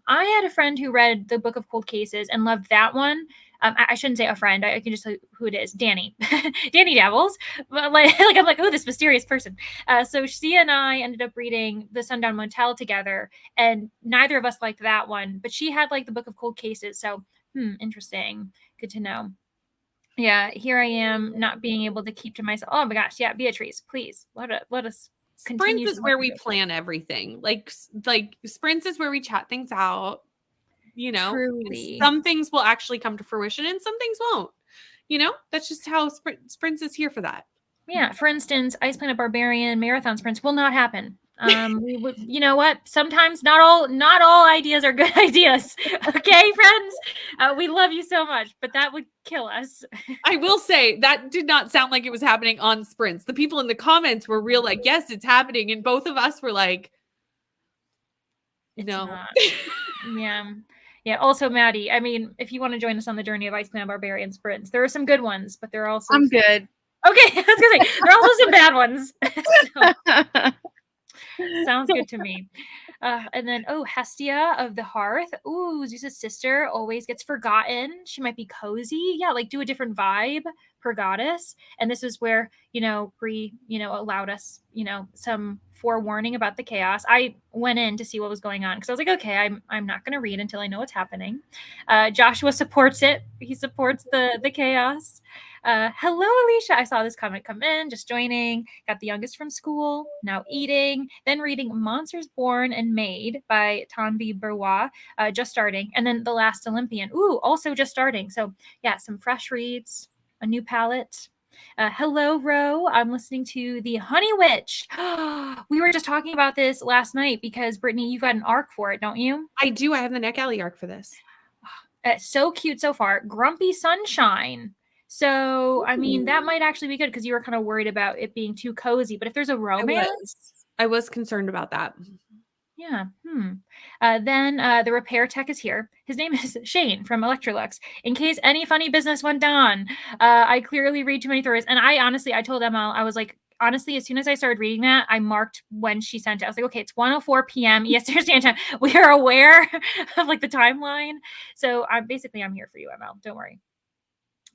I had a friend who read the Book of Cold Cases and loved that one. I shouldn't say a friend. I can just say who it is. Danny. Danny Devils. But like I'm like, oh, this mysterious person. So she and I ended up reading The Sundown Motel together, and neither of us liked that one. But she had like the Book of Cold Cases. So, interesting. Good to know. Yeah, here I am not being able to keep to myself. Oh my gosh, yeah, Beatriz, please let us continue. Sprints is where we plan everything. Like sprints is where we chat things out. Truly. Some things will actually come to fruition and some things won't. That's just how sprints is here for that. Yeah, for instance, Ice Planet Barbarian marathon sprints will not happen. We would, you know what? Sometimes not all ideas are good ideas. Okay, friends, we love you so much, but that would kill us. I will say that did not sound like it was happening on sprints. The people in the comments were real, like, yes, it's happening, and both of us were like, no. Yeah. Also, Maddie, I mean, if you want to join us on the journey of Ice Planet Barbarian sprints, there are some good ones, but there are also I'm good. Okay, I was gonna say there are also some bad ones. Sounds good to me. And then, Hestia of the Hearth. Ooh, Zeus's sister always gets forgotten. She might be cozy. Yeah, like do a different vibe per goddess. And this is where, Bree, allowed us, some forewarning about the chaos. I went in to see what was going on because I was like, okay, I'm not going to read until I know what's happening. Joshua supports it. He supports the chaos. Hello, Alicia. I saw this comment come in, just joining. Got the youngest from school, now eating, then reading Monsters Born and Made by Tanvi Berwa, just starting. And then The Last Olympian, also just starting. So yeah, some fresh reads, a new palette. Hello, Ro. I'm listening to The Honey Witch. We were just talking about this last night because, Brittany, you've got an arc for it, don't you? I do. I have the Neck Alley arc for this. So cute so far. Grumpy Sunshine. So, I mean, that might actually be good because you were kind of worried about it being too cozy. But if there's a romance, I was concerned about that. Yeah. Then the repair tech is here. His name is Shane from Electrolux. In case any funny business went down, I clearly read too many stories. And I told Emma, I was like, honestly, as soon as I started reading that, I marked when she sent it. I was like, okay, it's 1:04 p.m. Eastern Standard Time. We are aware of like the timeline. So I'm here for you, Emma. Don't worry.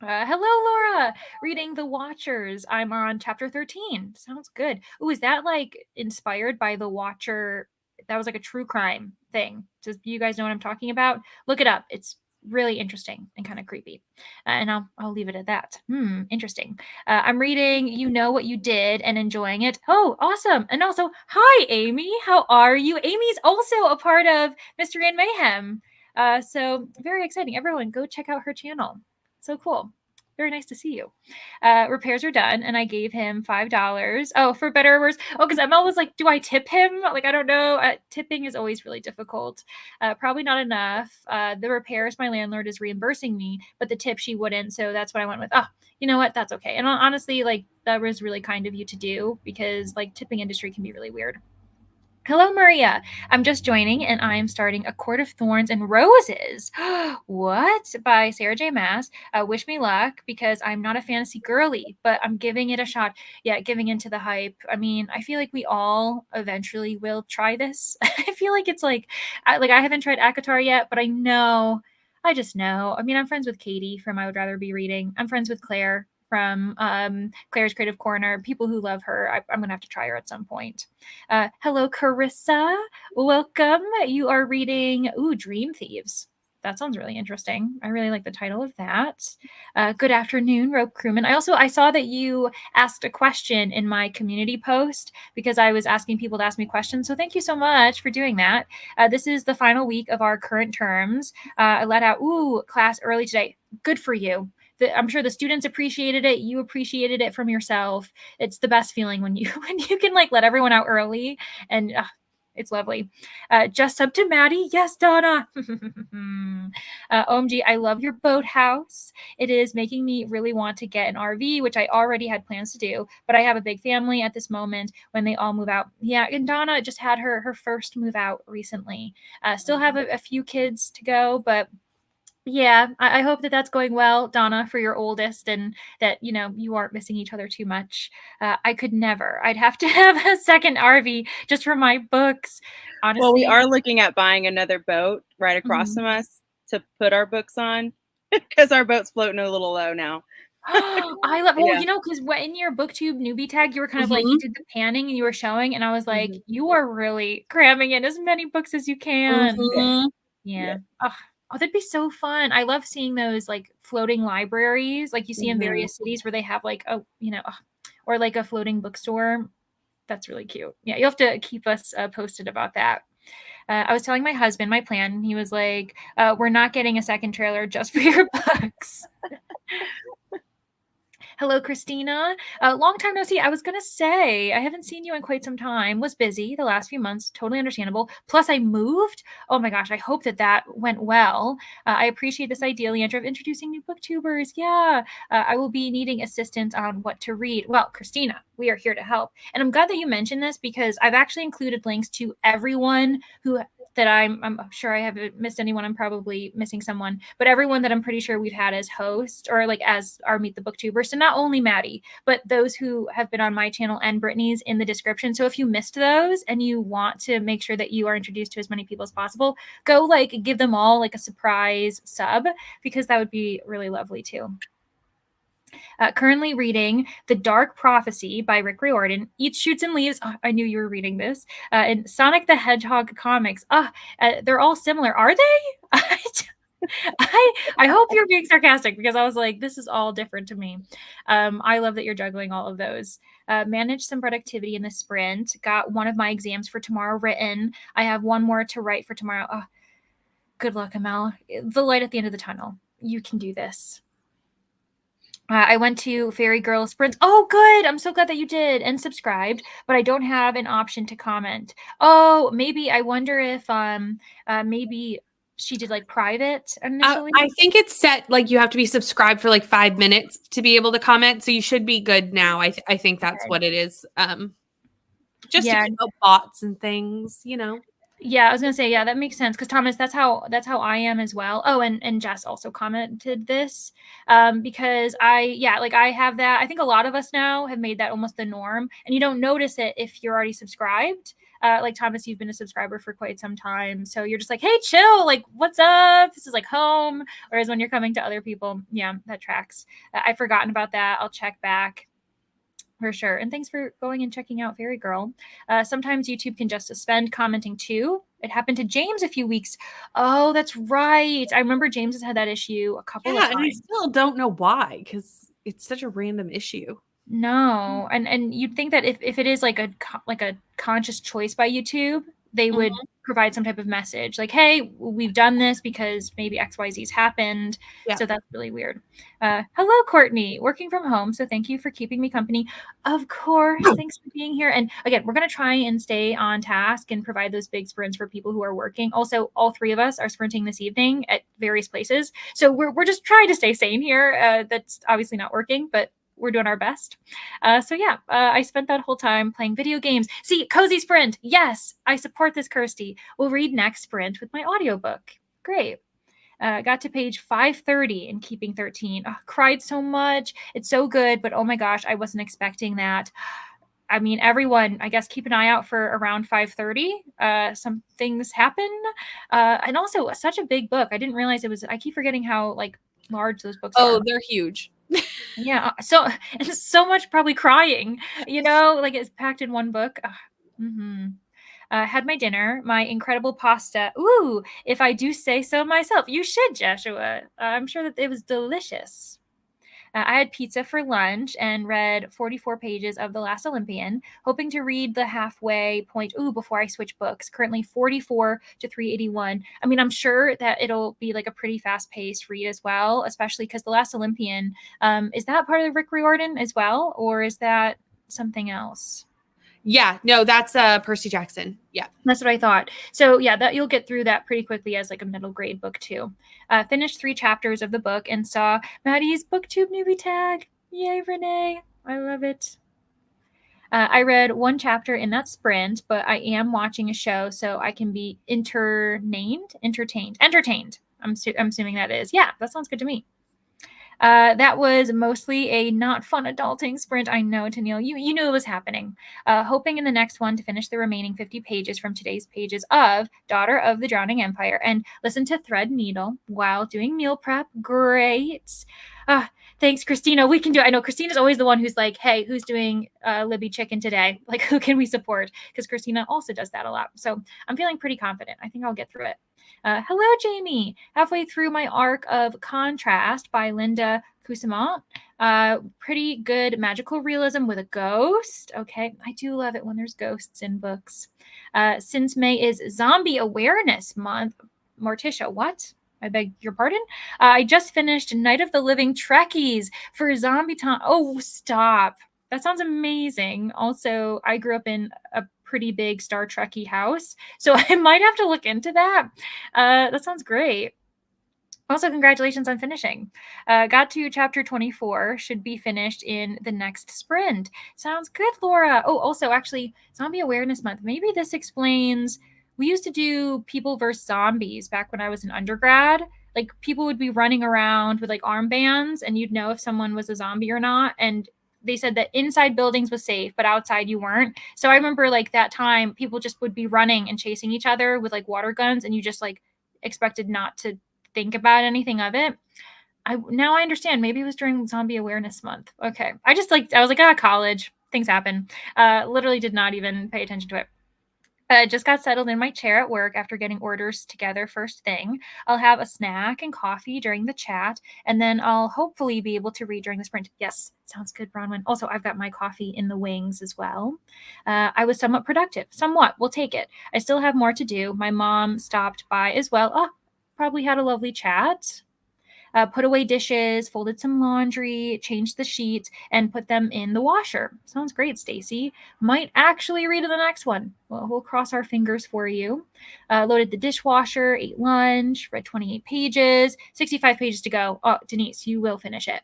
Hello, Laura. Reading The Watchers. I'm on chapter 13. Sounds good. Ooh, is that like inspired by The Watcher? That was like a true crime thing. Does you guys know what I'm talking about? Look it up. It's really interesting and kind of creepy. And I'll leave it at that. Interesting. I'm reading You Know What You Did and enjoying it. Oh, awesome. And also, hi, Amy. How are you? Amy's also a part of Mystery and Mayhem. So very exciting. Everyone, go check out her channel. So cool. Very nice to see you. Repairs are done, and I gave him $5. Oh, for better or worse. Oh, because Emma was like, do I tip him? Like, I don't know. Tipping is always really difficult. Probably not enough. The repairs my landlord is reimbursing me, but the tip she wouldn't. So that's what I went with. Oh, you know what? That's okay. And honestly, like, that was really kind of you to do because, like, tipping industry can be really weird. Hello, Maria. I'm just joining, and I'm starting A Court of Thorns and Roses. What? By Sarah J. Maas. Wish me luck, because I'm not a fantasy girly, but I'm giving it a shot. Yeah, giving into the hype. I mean, I feel like we all eventually will try this. I feel like it's like I haven't tried ACOTAR yet, but I know I just know. I mean, I'm friends with Katie from I Would Rather Be Reading. I'm friends with Claire from Claire's Creative Corner. People who love her. I'm going to have to try her at some point. Hello, Carissa. Welcome. You are reading, Dream Thieves. That sounds really interesting. I really like the title of that. Good afternoon, Rope Crewman. I saw that you asked a question in my community post because I was asking people to ask me questions. So thank you so much for doing that. This is the final week of our current terms. I let out, class early today. Good for you. I'm sure the students appreciated it. You appreciated it from yourself. It's the best feeling when you can like let everyone out early, and it's lovely. Just up to Madi. Yes, Donna. OMG, I love your boathouse. It is making me really want to get an RV, which I already had plans to do, but I have a big family at this moment when they all move out. Yeah, and Donna just had her first move out recently. Still have a few kids to go, but yeah, I hope that that's going well, Donna, for your oldest, and that, you aren't missing each other too much. I could never. I'd have to have a second RV just for my books. Honestly. Well, we are looking at buying another boat right across from us to put our books on because our boat's floating a little low now. I love, because in your Booktube newbie tag, you were kind of like, you did the panning and you were showing, and I was like, you are really cramming in as many books as you can. Yeah. Oh, that'd be so fun. I love seeing those like floating libraries, like you see in various cities where they have like or like a floating bookstore. That's really cute. Yeah, you'll have to keep us posted about that. I was telling my husband my plan, and he was like, we're not getting a second trailer just for your books. Hello, Christina. Long time no see. I was going to say, I haven't seen you in quite some time. Was busy the last few months. Totally understandable. Plus, I moved. Oh my gosh, I hope that went well. I appreciate this idea, Leandra, of introducing new booktubers. Yeah. I will be needing assistance on what to read. Well, Christina, we are here to help. And I'm glad that you mentioned this because I've actually included links to everyone that I'm sure I haven't missed anyone. I'm probably missing someone, but everyone that I'm pretty sure we've had as host or like as our Meet the Booktuber. So not only Madi, but those who have been on my channel and Brittany's in the description. So if you missed those and you want to make sure that you are introduced to as many people as possible, go like give them all like a surprise sub because that would be really lovely too. Currently reading The Dark Prophecy by Rick Riordan. Eats, Shoots, and Leaves. Oh, I knew you were reading this. And Sonic the Hedgehog comics. They're all similar. Are they? I hope you're being sarcastic because I was like, this is all different to me. I love that you're juggling all of those. Managed some productivity in the sprint. Got one of my exams for tomorrow written. I have one more to write for tomorrow. Oh, good luck, Amel. The light at the end of the tunnel. You can do this. I went to Fairy Girl Sprints. Oh, good. I'm so glad that you did and subscribed, but I don't have an option to comment. Oh, maybe I wonder if maybe she did like private initially. I think it's set like you have to be subscribed for like 5 minutes to be able to comment. So you should be good now. I think that's what it is. Just to keep up bots and things, Yeah, I was gonna say, yeah, that makes sense because Thomas, that's how I am as well. Oh, and Jess also commented this because I have that. I think a lot of us now have made that almost the norm, and you don't notice it if you're already subscribed. Like Thomas, you've been a subscriber for quite some time, so you're just like, hey, chill, like, what's up? This is like home. Whereas when you're coming to other people, yeah, that tracks. I've forgotten about that. I'll check back. For sure. And thanks for going and checking out Fairy Girl. Sometimes YouTube can just suspend commenting too. It happened to James a few weeks. Oh, that's right. I remember James has had that issue a couple of times. And I still don't know why because it's such a random issue. No. And you'd think that if it is like a conscious choice by YouTube, they would provide some type of message like, hey, we've done this because maybe XYZ's happened. Yeah. So that's really weird. Hello, Courtney, working from home. So thank you for keeping me company. Of course. Thanks for being here. And again, we're going to try and stay on task and provide those big sprints for people who are working. Also, all three of us are sprinting this evening at various places. So we're just trying to stay sane here. That's obviously not working, but we're doing our best. I spent that whole time playing video games. See, Cozy Sprint. Yes, I support this, Kirsty. We'll read next sprint with my audiobook. Great. Got to page 530 in Keeping 13. Oh, cried so much. It's so good, but oh my gosh, I wasn't expecting that. I mean, everyone, I guess, keep an eye out for around 5:30. Some things happen. And also such a big book. I didn't realize it was, I keep forgetting how like large those books are. Oh, they're huge. Yeah. So, and so much probably crying, like it's packed in one book. Had my dinner, my incredible pasta. Ooh, if I do say so myself, you should, Joshua. I'm sure that it was delicious. I had pizza for lunch and read 44 pages of The Last Olympian, hoping to read the halfway point before I switch books. Currently 44 to 381. I mean, I'm sure that it'll be like a pretty fast-paced read as well, especially because The Last Olympian, is that part of Rick Riordan as well, or is that something else? Yeah, no, that's Percy Jackson. Yeah. That's what I thought. So yeah, that you'll get through that pretty quickly as like a middle grade book too. Finished 3 chapters of the book and saw Maddie's Booktube newbie tag. Yay, Renee. I love it. I read 1 chapter in that sprint, but I am watching a show so I can be entertained. I'm assuming that is. Yeah, that sounds good to me. That was mostly a not fun adulting sprint. I know, Tennille, you knew it was happening. Hoping in the next one to finish the remaining 50 pages from today's pages of Daughter of the Drowning Empire and listen to Thread Needle while doing meal prep. Great. Thanks, Christina. We can do it. I know Christina's always the one who's like, hey, who's doing Libby chicken today? Like, who can we support? Because Christina also does that a lot. So I'm feeling pretty confident. I think I'll get through it. Hello, Jamie. Halfway through my arc of Contrast by Linda Cousimont. Pretty good magical realism with a ghost. Okay, I do love it when there's ghosts in books. Since May is Zombie Awareness Month. Morticia, what? I beg your pardon? I just finished Night of the Living Trekkies for Zombie Time. Oh, stop. That sounds amazing. Also, I grew up in a pretty big Star Trek-y house, so I might have to look into that. That sounds great. Also, congratulations on finishing. Got to chapter 24. Should be finished in the next sprint. Sounds good, Laura. Oh, also, actually, Zombie Awareness Month. Maybe this explains... We used to do People vs. Zombies back when I was an undergrad. Like, people would be running around with, like, armbands, and you'd know if someone was a zombie or not. And they said that inside buildings was safe, but outside you weren't. So I remember, like, that time, people just would be running and chasing each other with, like, water guns, and you just, like, expected not to think about anything of it. Now I understand. Maybe it was during Zombie Awareness Month. Okay. I was like, college. Things happen. Literally did not even pay attention to it. Just got settled in my chair at work after getting orders together first thing. I'll have a snack and coffee during the chat, and then I'll hopefully be able to read during the sprint. Yes, sounds good, Bronwyn. Also, I've got my coffee in the wings as well. I was somewhat productive. Somewhat. We'll take it. I still have more to do. My mom stopped by as well. Oh, probably had a lovely chat. Put away dishes, folded some laundry, changed the sheets, and put them in the washer. Sounds great, Stacy. Might actually read the next one. Well, we'll cross our fingers for you. Loaded the dishwasher, ate lunch, read 28 pages, 65 pages to go. Oh, Denise, you will finish it.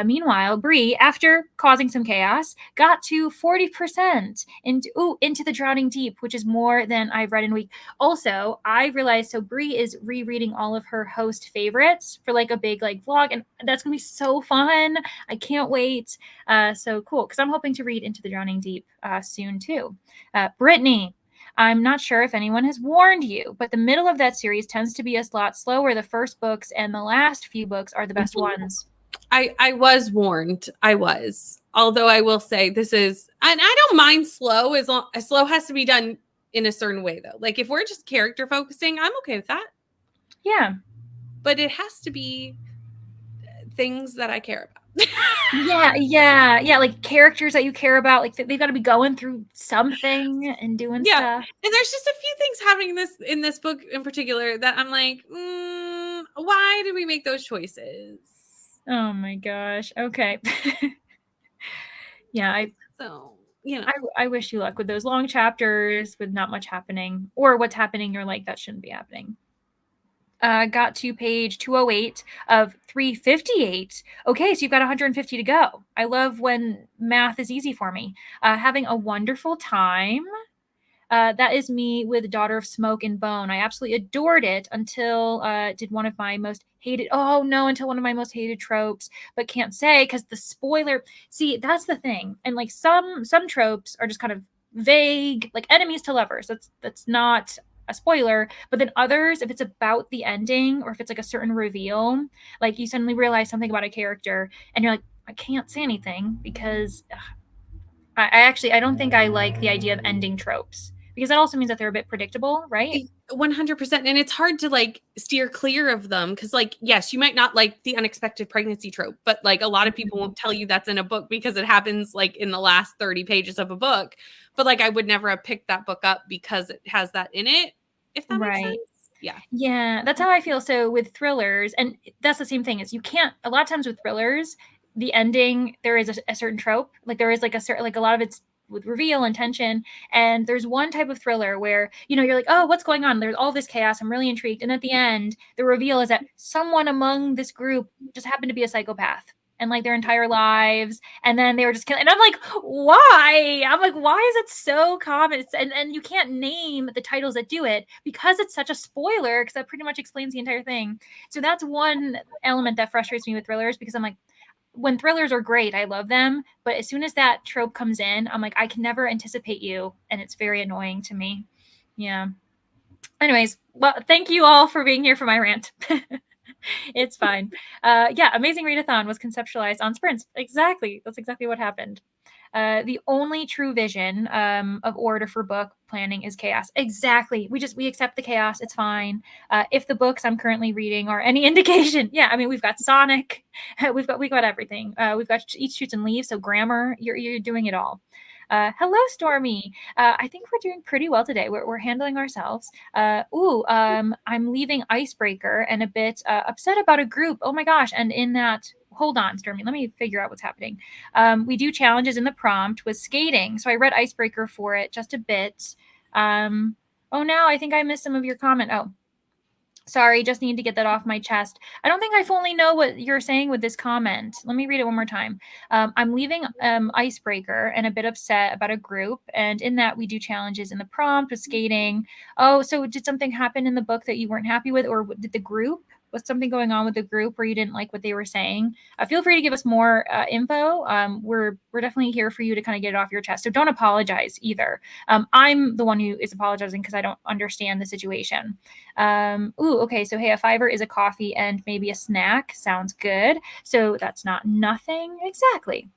Meanwhile, Bree, after causing some chaos, got to 40% into the Drowning Deep, which is more than I've read in a week. Also, I realized, so Bree is rereading all of her host favorites for like a big like vlog, and that's gonna be so fun. I can't wait. So cool, because I'm hoping to read Into the Drowning Deep soon too. Brittany, I'm not sure if anyone has warned you, but the middle of that series tends to be a lot slower. The first books and the last few books are the best ones. I was warned. I was. Although I will say this is, and I don't mind slow as long as slow has to be done in a certain way though. Like if we're just character focusing, I'm okay with that. Yeah. But it has to be things that I care about. Yeah. Like characters that you care about. Like they've got to be going through something and doing stuff. And there's just a few things happening in this book in particular that I'm like, why did we make those choices? Oh my gosh. Okay. Yeah, I wish you luck with those long chapters with not much happening, or what's happening you're like, that shouldn't be happening. Got to page 208 of 358. Okay, so you've got 150 to go. I love when math is easy for me. Having a wonderful time. That is me with Daughter of Smoke and Bone. I absolutely adored it until until one of my most hated tropes, but can't say because the spoiler. See, that's the thing. And like some tropes are just kind of vague, like enemies to lovers. That's not a spoiler. But then others, if it's about the ending or if it's like a certain reveal, like you suddenly realize something about a character and you're like, I can't say anything because I don't think I like the idea of ending tropes because that also means that they're a bit predictable, right? 100%. And it's hard to like steer clear of them because, like, yes, you might not like the unexpected pregnancy trope, but like a lot of people won't tell you that's in a book because it happens like in the last 30 pages of a book. But like I would never have picked that book up because it has that in it, if that makes sense. Yeah. Yeah, that's how I feel. So with thrillers, and that's the same thing, is you can't, a lot of times with thrillers, the ending, there is a certain trope. Like there is like a certain, like a lot of it's with reveal and tension. And there's one type of thriller where, you know, you're like, oh, what's going on? There's all this chaos. I'm really intrigued. And at the end, the reveal is that someone among this group just happened to be a psychopath and like their entire lives. And then they were just killing. And I'm like, why? I'm like, why is it so common? And you can't name the titles that do it because it's such a spoiler because that pretty much explains the entire thing. So that's one element that frustrates me with thrillers because I'm like, when thrillers are great, I love them. But as soon as that trope comes in, I'm like, I can never anticipate you. And it's very annoying to me. Yeah. Anyways, well, thank you all for being here for my rant. It's fine. Yeah, Amazing Readathon was conceptualized on sprints. Exactly. That's exactly what happened. The only true vision of order for book planning is chaos. Exactly. We accept the chaos. It's fine. If the books I'm currently reading are any indication, yeah, I mean, we've got Sonic, we've got everything. We've got Eat, Shoots, and Leaves. So grammar, you're doing it all. Hello, Stormy. I think we're doing pretty well today. We're handling ourselves. I'm leaving Icebreaker and a bit upset about a group. Oh my gosh. And in that, hold on, Stormy, let me figure out what's happening. We do challenges in the prompt with skating. So I read Icebreaker for it just a bit. Oh, now I think I missed some of your comment. Oh, sorry, just need to get that off my chest. I don't think I fully know what you're saying with this comment. Let me read it one more time. I'm leaving Icebreaker and a bit upset about a group. And in that, we do challenges in the prompt with skating. Oh, so did something happen in the book that you weren't happy with? Or did the group? Was something going on with the group where you didn't like what they were saying? Feel free to give us more info. We're definitely here for you to kind of get it off your chest. So don't apologize either. I'm the one who is apologizing because I don't understand the situation. Okay. So, hey, a $5 is a coffee and maybe a snack. Sounds good. So that's not nothing. Exactly.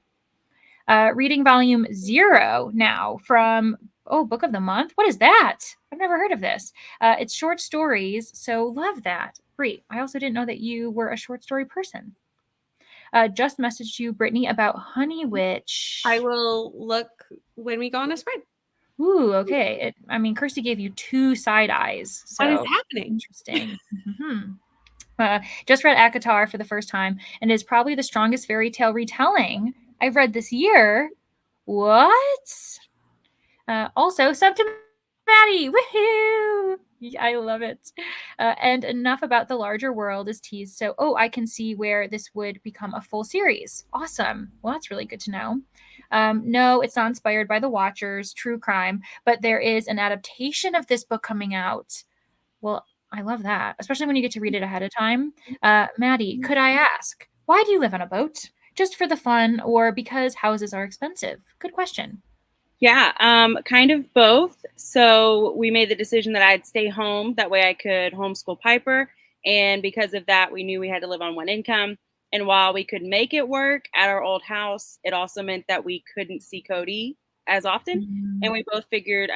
Reading volume 0 now from, Book of the Month. What is that? I've never heard of this. It's short stories. So love that. Brie, I also didn't know that you were a short story person. Just messaged you, Brittany, about Honey Witch. I will look when we go on a spread. Ooh, okay. Kirsty gave you 2 side eyes. So what is happening? Interesting. Just read ACOTAR for the first time, and it's probably the strongest fairy tale retelling I've read this year. What? Also, sub to Madi. Woohoo! I love it. And enough about the larger world is teased. So, I can see where this would become a full series. Awesome. Well, that's really good to know. No, it's not inspired by The Watchers, true crime, but there is an adaptation of this book coming out. Well, I love that, especially when you get to read it ahead of time. Maddie, could I ask, why do you live on a boat? Just for the fun or because houses are expensive? Good question. Yeah, kind of both. So we made the decision that I'd stay home. That way I could homeschool Piper. And because of that, we knew we had to live on one income. And while we could make it work at our old house, it also meant that we couldn't see Cody as often. Mm-hmm. And we both figured,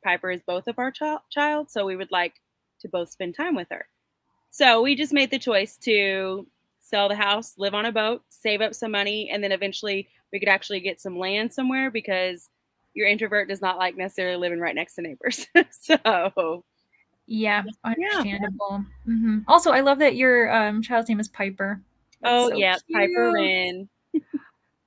Piper is both of our child, so we would like to both spend time with her. So we just made the choice to sell the house, live on a boat, save up some money, and then eventually we could actually get some land somewhere because your introvert does not like necessarily living right next to neighbors. So yeah, understandable. Yeah. Mm-hmm. Also, I love that your child's name is Piper. That's cute. Piper Wren.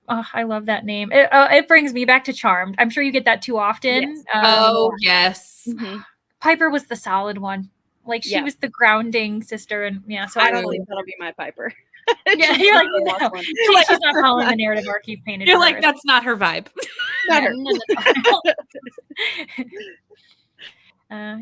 Oh, I love that name. It brings me back to Charmed. I'm sure you get that too often. Yes. Yes. Mm-hmm. Piper was the solid one. Like she was the grounding sister, and so I don't believe that'll be my Piper. Yeah, you're like, no. She's not following the narrative arc you've painted. You're like, that's not her vibe. Not her.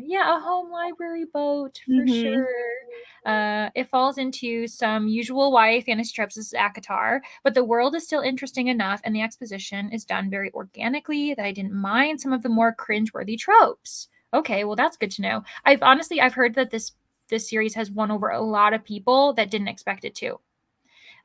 Yeah, a home library boat for Mhm. sure. It falls into some usual YA fantasy tropes as ACOTAR, but the world is still interesting enough and the exposition is done very organically that I didn't mind some of the more cringeworthy tropes. Okay, well that's good to know. I've heard that this series has won over a lot of people that didn't expect it to.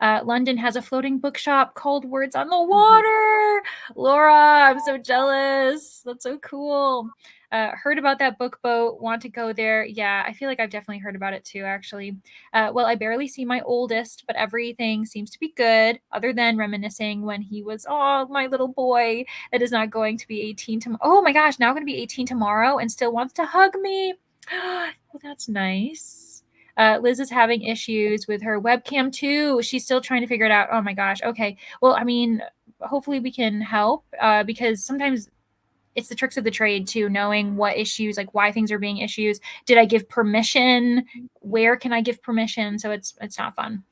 London has a floating bookshop called Words on the Water. Laura, I'm so jealous. That's so cool. Heard about that book boat, want to go there. Yeah, I feel like I've definitely heard about it too, actually. Well, I barely see my oldest, but everything seems to be good, other than reminiscing when he was, oh, my little boy that is not going to be 18 tomorrow. Oh my gosh, now going to be 18 tomorrow and still wants to hug me. Well, that's nice. Liz is having issues with her webcam too. She's still trying to figure it out. Oh my gosh. Okay. Well, I mean, hopefully we can help because sometimes it's the tricks of the trade too, knowing what issues, like why things are being issues. Did I give permission? Where can I give permission? So it's not fun.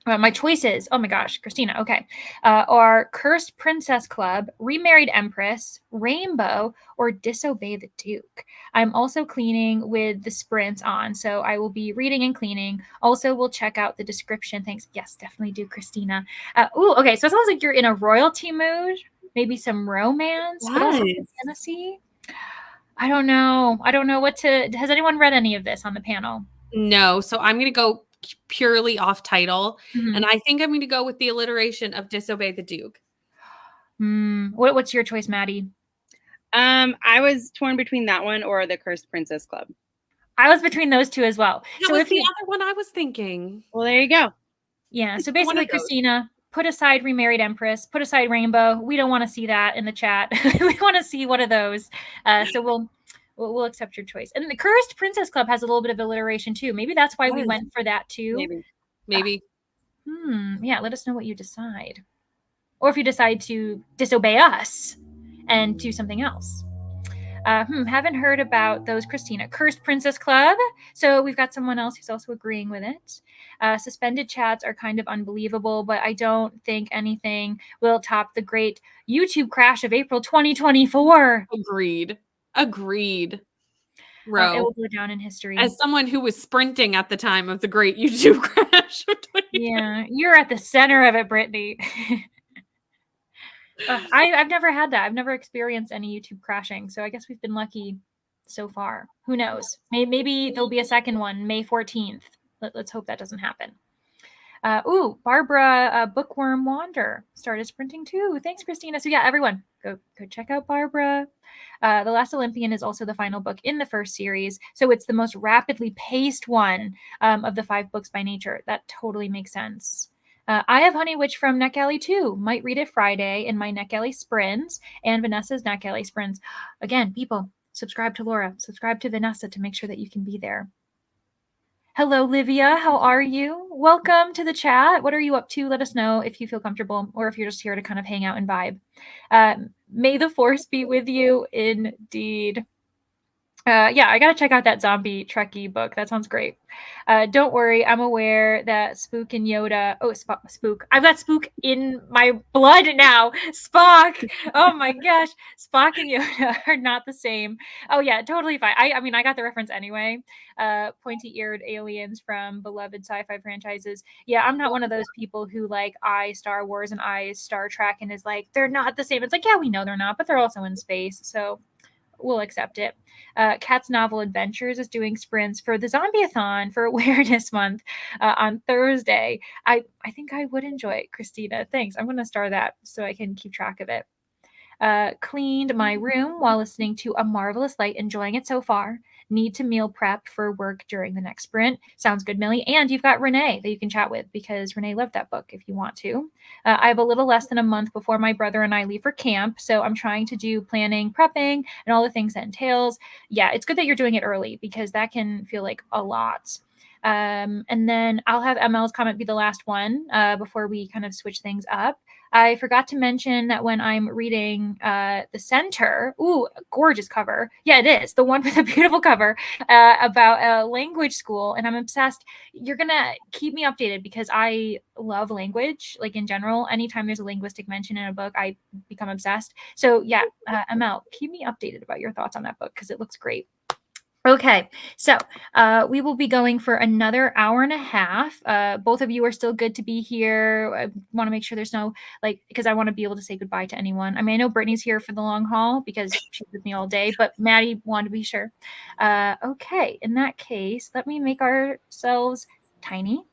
My choices, oh my gosh, Christina, okay, are Cursed Princess Club, Remarried Empress, Rainbow, or Disobey the Duke. I'm also cleaning with the sprints on, so I will be reading and cleaning. Also, we'll check out the description. Thanks. Yes, definitely do, Christina. Okay, so it sounds like you're in a royalty mood, maybe some romance, but also fantasy. I don't know what to. Has anyone read any of this on the panel? No, so I'm going to go purely off title, Mhm. and I think I'm going to go with the alliteration of Disobey the Duke. What's your choice, Maddie? I was torn between that one or the Cursed Princess Club. I was between those two as well. That was the other one I was thinking. Well, there you go. Yeah, so basically, Christina, put aside Remarried Empress, put aside Rainbow. We don't want to see that in the chat. We want to see one of those. So we'll accept your choice. And the Cursed Princess Club has a little bit of alliteration too. Maybe that's why we went for that too. Maybe. Yeah, let us know what you decide. Or if you decide to disobey us and do something else. Haven't heard about those, Christina. Cursed Princess Club. So we've got someone else who's also agreeing with it. Suspended chats are kind of unbelievable, but I don't think anything will top the great YouTube crash of April 2024. Agreed. It will go down in history. As someone who was sprinting at the time of the great YouTube crash of 2024. Yeah, you're at the center of it, Brittany. I've never had that. I've never experienced any YouTube crashing, so I guess we've been lucky so far. Who knows? Maybe there'll be a second one, May 14th. Let's hope that doesn't happen. Barbara, Bookworm Wander started sprinting too. Thanks, Christina. So yeah, everyone, go check out Barbara. The Last Olympian is also the final book in the first series, so it's the most rapidly paced one of the 5 books by nature. That totally makes sense. I have Honey Witch from Neck Alley too. Might read it Friday in my Neck Alley sprints and Vanessa's Neck Alley sprints. Again, people, subscribe to Laura, subscribe to Vanessa to make sure that you can be there. Hello, Livia. How are you? Welcome to the chat. What are you up to? Let us know if you feel comfortable or if you're just here to kind of hang out and vibe. May the force be with you, indeed. Yeah, I gotta check out that zombie Trekkie book. That sounds great. Don't worry, I'm aware that Spook and Yoda. Oh, Spook! I've got Spook in my blood now. Spock! Oh my gosh, Spock and Yoda are not the same. Oh yeah, totally fine. I mean, I got the reference anyway. Pointy-eared aliens from beloved sci-fi franchises. Yeah, I'm not one of those people who like Star Wars and Star Trek and is like they're not the same. It's like, yeah, we know they're not, but they're also in space, so we'll accept it. Cat's Novel Adventures is doing sprints for the Zombie-a-thon for Awareness Month on Thursday. I think I would enjoy it, Christina. Thanks. I'm going to star that so I can keep track of it. Cleaned my room while listening to A Marvelous Light, enjoying it so far. Need to meal prep for work during the next sprint. Sounds good, Millie. And you've got Renee that you can chat with because Renee loved that book if you want to. I have a little less than a month before my brother and I leave for camp, so I'm trying to do planning, prepping, and all the things that entails. Yeah, it's good that you're doing it early because that can feel like a lot. And then I'll have ML's comment be the last one before we kind of switch things up. I forgot to mention that when I'm reading The Center, ooh, gorgeous cover. Yeah, it is. The one with a beautiful cover about a language school, and I'm obsessed. You're going to keep me updated because I love language, like in general. Anytime there's a linguistic mention in a book, I become obsessed. So yeah, ML, keep me updated about your thoughts on that book because it looks great. Okay, so we will be going for another hour and a half. Both of you are still good to be here. I want to make sure there's no, like, because I want to be able to say goodbye to anyone. I mean, I know Brittany's here for the long haul because she's with me all day, but Maddie wanted to be sure. Okay, in that case, let me make ourselves tiny.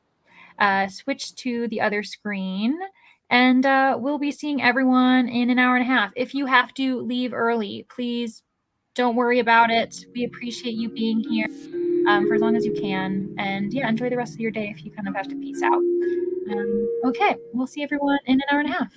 Switch to the other screen, and we'll be seeing everyone in an hour and a half. If you have to leave early, please don't worry about it. We appreciate you being here for as long as you can. And yeah, enjoy the rest of your day if you kind of have to peace out. Okay, we'll see everyone in an hour and a half.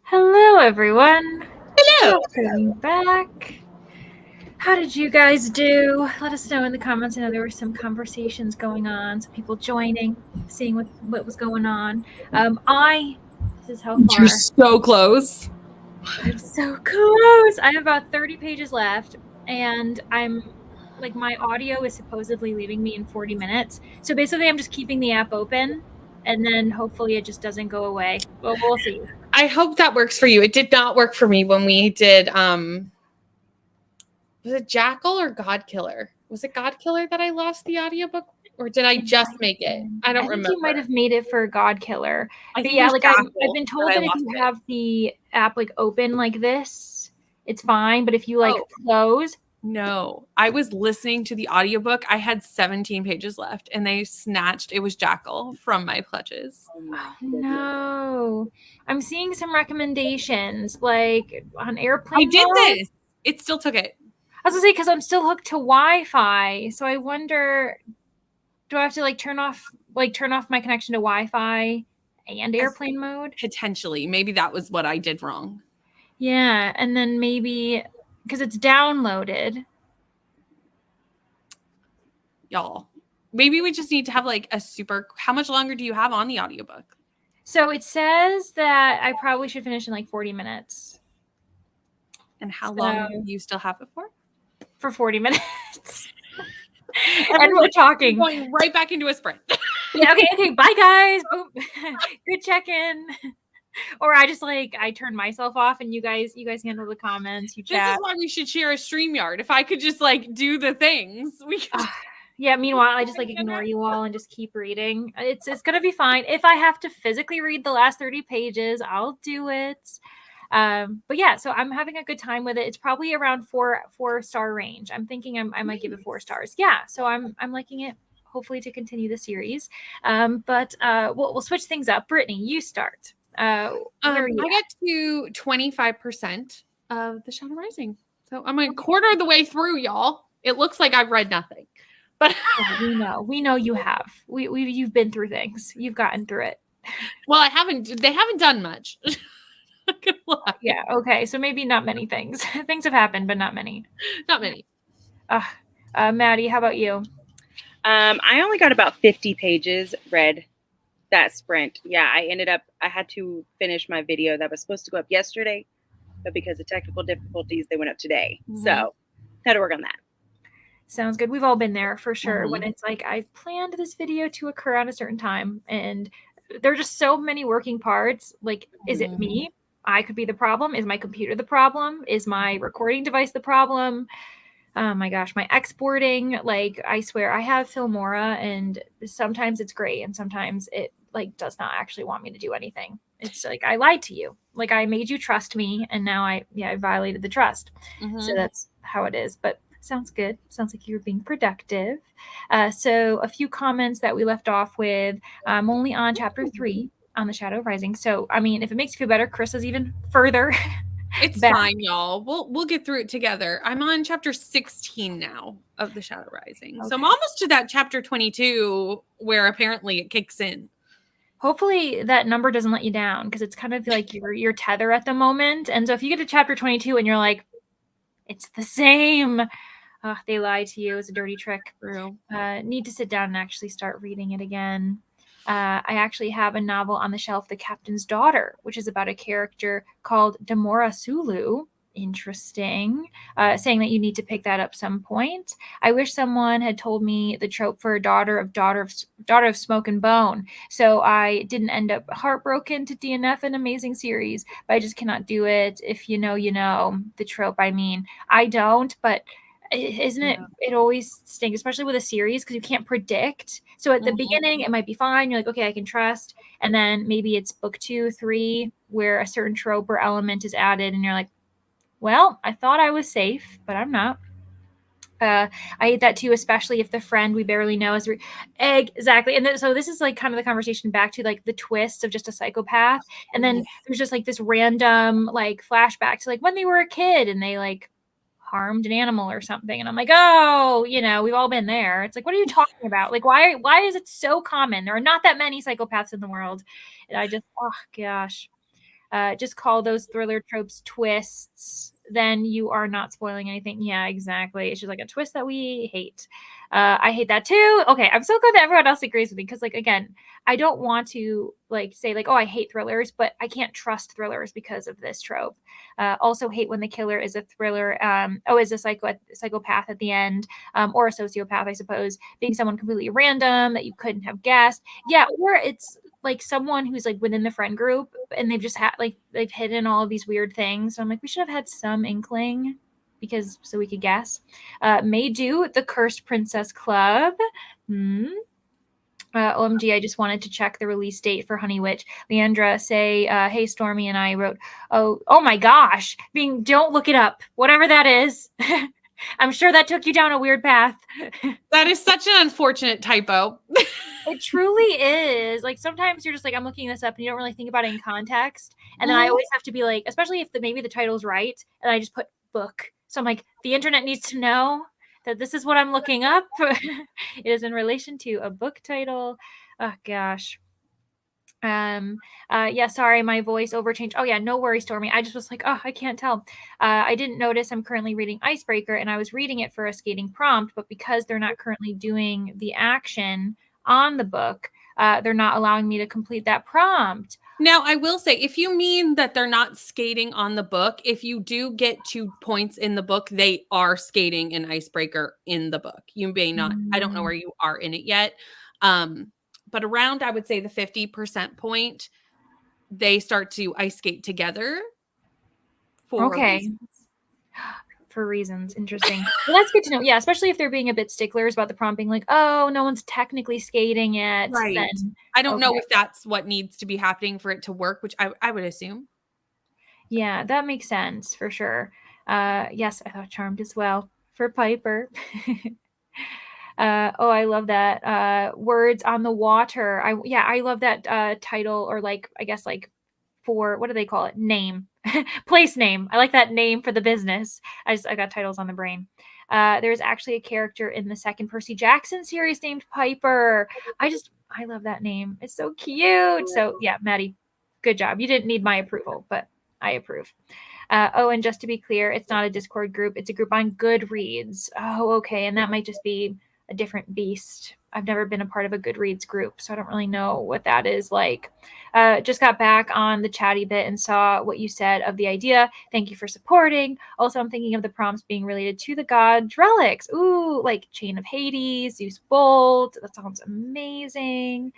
Hello, everyone. Hello. Welcome back. How did you guys do? Let us know in the comments. I know there were some conversations going on, some people joining, seeing what was going on. This is how far. You're so close. I'm so close. I have about 30 pages left, and my audio is supposedly leaving me in 40 minutes. So basically, I'm just keeping the app open, and then hopefully it just doesn't go away. Well, we'll see. I hope that works for you. It did not work for me when we did was it Jackal or God Killer? Was it God Killer that I lost the audiobook? Or did I just make it? I don't remember. You might have made it for God Killer. But yeah, I've been told that if you have the app open like this, it's fine. But if you close. No, I was listening to the audiobook. I had 17 pages left and they snatched, it was Jackal from my clutches. Oh, no. I'm seeing some recommendations on airplane. I did this. It still took it. I was gonna say, because I'm still hooked to Wi-Fi. So I wonder, do I have to turn off my connection to Wi-Fi and airplane mode? Potentially. Maybe that was what I did wrong. Yeah, and then maybe because it's downloaded. Y'all, maybe we just need to have how much longer do you have on the audiobook? So it says that I probably should finish in 40 minutes. And how long do you still have it for? For 40 minutes. And we're talking. We're going right back into a sprint. Yeah, okay. Bye, guys. Boom. Good check-in. Or I just I turn myself off and you guys handle the comments, you chat. This is why we should share a StreamYard. If I could just do the things, we could. Yeah, meanwhile, I just ignore you all and just keep reading. It's going to be fine. If I have to physically read the last 30 pages, I'll do it. But yeah, so I'm having a good time with it. It's probably around 4-star range. I'm thinking I might give it 4 stars. Yeah, so I'm liking it. Hopefully to continue the series. But we'll switch things up. Brittany, you start. I get to 25% of the Shadow Rising. So I'm a quarter of the way through, y'all. It looks like I've read nothing. But we know you have. You've been through things. You've gotten through it. Well, they haven't done much. Yeah, okay. So maybe not many things. Things have happened, but not many. Not many. Maddie, how about you? I only got about 50 pages read that sprint. Yeah, I had to finish my video that was supposed to go up yesterday, but because of technical difficulties, they went up today. Mm-hmm. So had to work on that. Sounds good. We've all been there for sure. Mm-hmm. When it's I planned this video to occur at a certain time and there are just so many working parts. Is it me? I could be the problem. Is my computer the problem? Is my recording device the problem? Oh my gosh, my exporting, I swear I have Filmora and sometimes it's great and sometimes it does not actually want me to do anything. It's I lied to you. I made you trust me and now I violated the trust. Mm-hmm. So that's how it is. But sounds good. Sounds like you're being productive. So a few comments that we left off with. I'm only on chapter 3 on the Shadow Rising. So, I mean, if it makes you feel better, Chris is even further. It's fine, y'all. We'll get through it together. I'm on chapter 16 now of the Shadow Rising. Okay. So I'm almost to that chapter 22 where apparently it kicks in. Hopefully that number doesn't let you down because it's kind of your tether at the moment. And so if you get to chapter 22 and you're it's the same, they lied to you. It's a dirty trick. True. Need to sit down and actually start reading it again. I actually have a novel on the shelf, The Captain's Daughter, which is about a character called Demora Sulu. Interesting. Saying that you need to pick that up some point. I wish someone had told me the trope for a daughter of smoke and bone. So I didn't end up heartbroken to DNF an amazing series, but I just cannot do it. If you know, the trope. I mean, I don't, but isn't it? It always stinks, especially with a series because you can't predict. So at the beginning, it might be fine. You're okay, I can trust. And then maybe it's book 2, 3, where a certain trope or element is added, and you're well, I thought I was safe, but I'm not. I hate that too, especially if the friend we barely know is exactly. And so this is kind of the conversation back to the twist of just a psychopath, and then there's just this random flashback to when they were a kid and they harmed an animal or something, and I'm oh, we've all been there. It's what are you talking about? Why is it so common? There are not that many psychopaths in the world, and I just, oh gosh. Just call those thriller tropes twists. Then you are not spoiling anything. Yeah, exactly. It's just like a twist that we hate. I hate that too. Okay, I'm so glad that everyone else agrees with me because, like, again, I don't want to like say like, oh, I hate thrillers, but I can't trust thrillers because of this trope. Also hate when the killer is a thriller. Is a psychopath at the end, or a sociopath, I suppose, being someone completely random that you couldn't have guessed. Yeah, or it's like someone who's like within the friend group and they've just had like they've hidden all of these weird things. So I'm like, we should have had some inkling because so we could guess. May do the Cursed Princess Club. OMG, I just wanted to check the release date for Honey Witch. Leandra say, hey, Stormy and I wrote, oh my gosh, don't look it up. Whatever that is. I'm sure that took you down a weird path. That is such an unfortunate typo. It truly is. Like sometimes you're just like, I'm looking this up and you don't really think about it in context. And then I always have to be like, especially if maybe the title's right, and I just put book. So I'm like, the internet needs to know that this is what I'm looking up. It is in relation to a book title. Oh gosh. Yeah, sorry, my voice overchanged. Oh yeah, no worries, Stormy. I just was like, oh, I can't tell. I didn't notice I'm currently reading Icebreaker and I was reading it for a skating prompt, but because they're not currently doing the action on the book, they're not allowing me to complete that prompt. Now, I will say, if you mean that they're not skating on the book, if you do get 2 points in the book, they are skating in Icebreaker in the book. You may not, I don't know where you are in it yet. But around, I would say the 50% point, they start to ice skate together. For reasons. Interesting. Well, that's good to know. Yeah, especially if they're being a bit sticklers about the prompting, like, oh, no one's technically skating yet. Right. Then, I don't know if that's what needs to be happening for it to work, which I would assume. Yeah, that makes sense for sure. Yes, I thought Charmed as well for Piper. I love that. Words on the Water. I love that title, or like I guess like for what do they call it? Name. Place name. I like that name for the business. I got titles on the brain. There's actually a character in the second Percy Jackson series named Piper. I love that name. It's so cute. So yeah, Maddie, good job. You didn't need my approval, but I approve. And just to be clear, it's not a Discord group. It's a group on Goodreads. Oh, okay. And that might just be a different beast. I've never been a part of a Goodreads group, so I don't really know what that is like. Just got back on the chatty bit and saw what you said of the idea. Thank you for supporting. Also, I'm thinking of the prompts being related to the gods' relics. Ooh, like Chain of Hades, Zeus Bolt. That sounds amazing.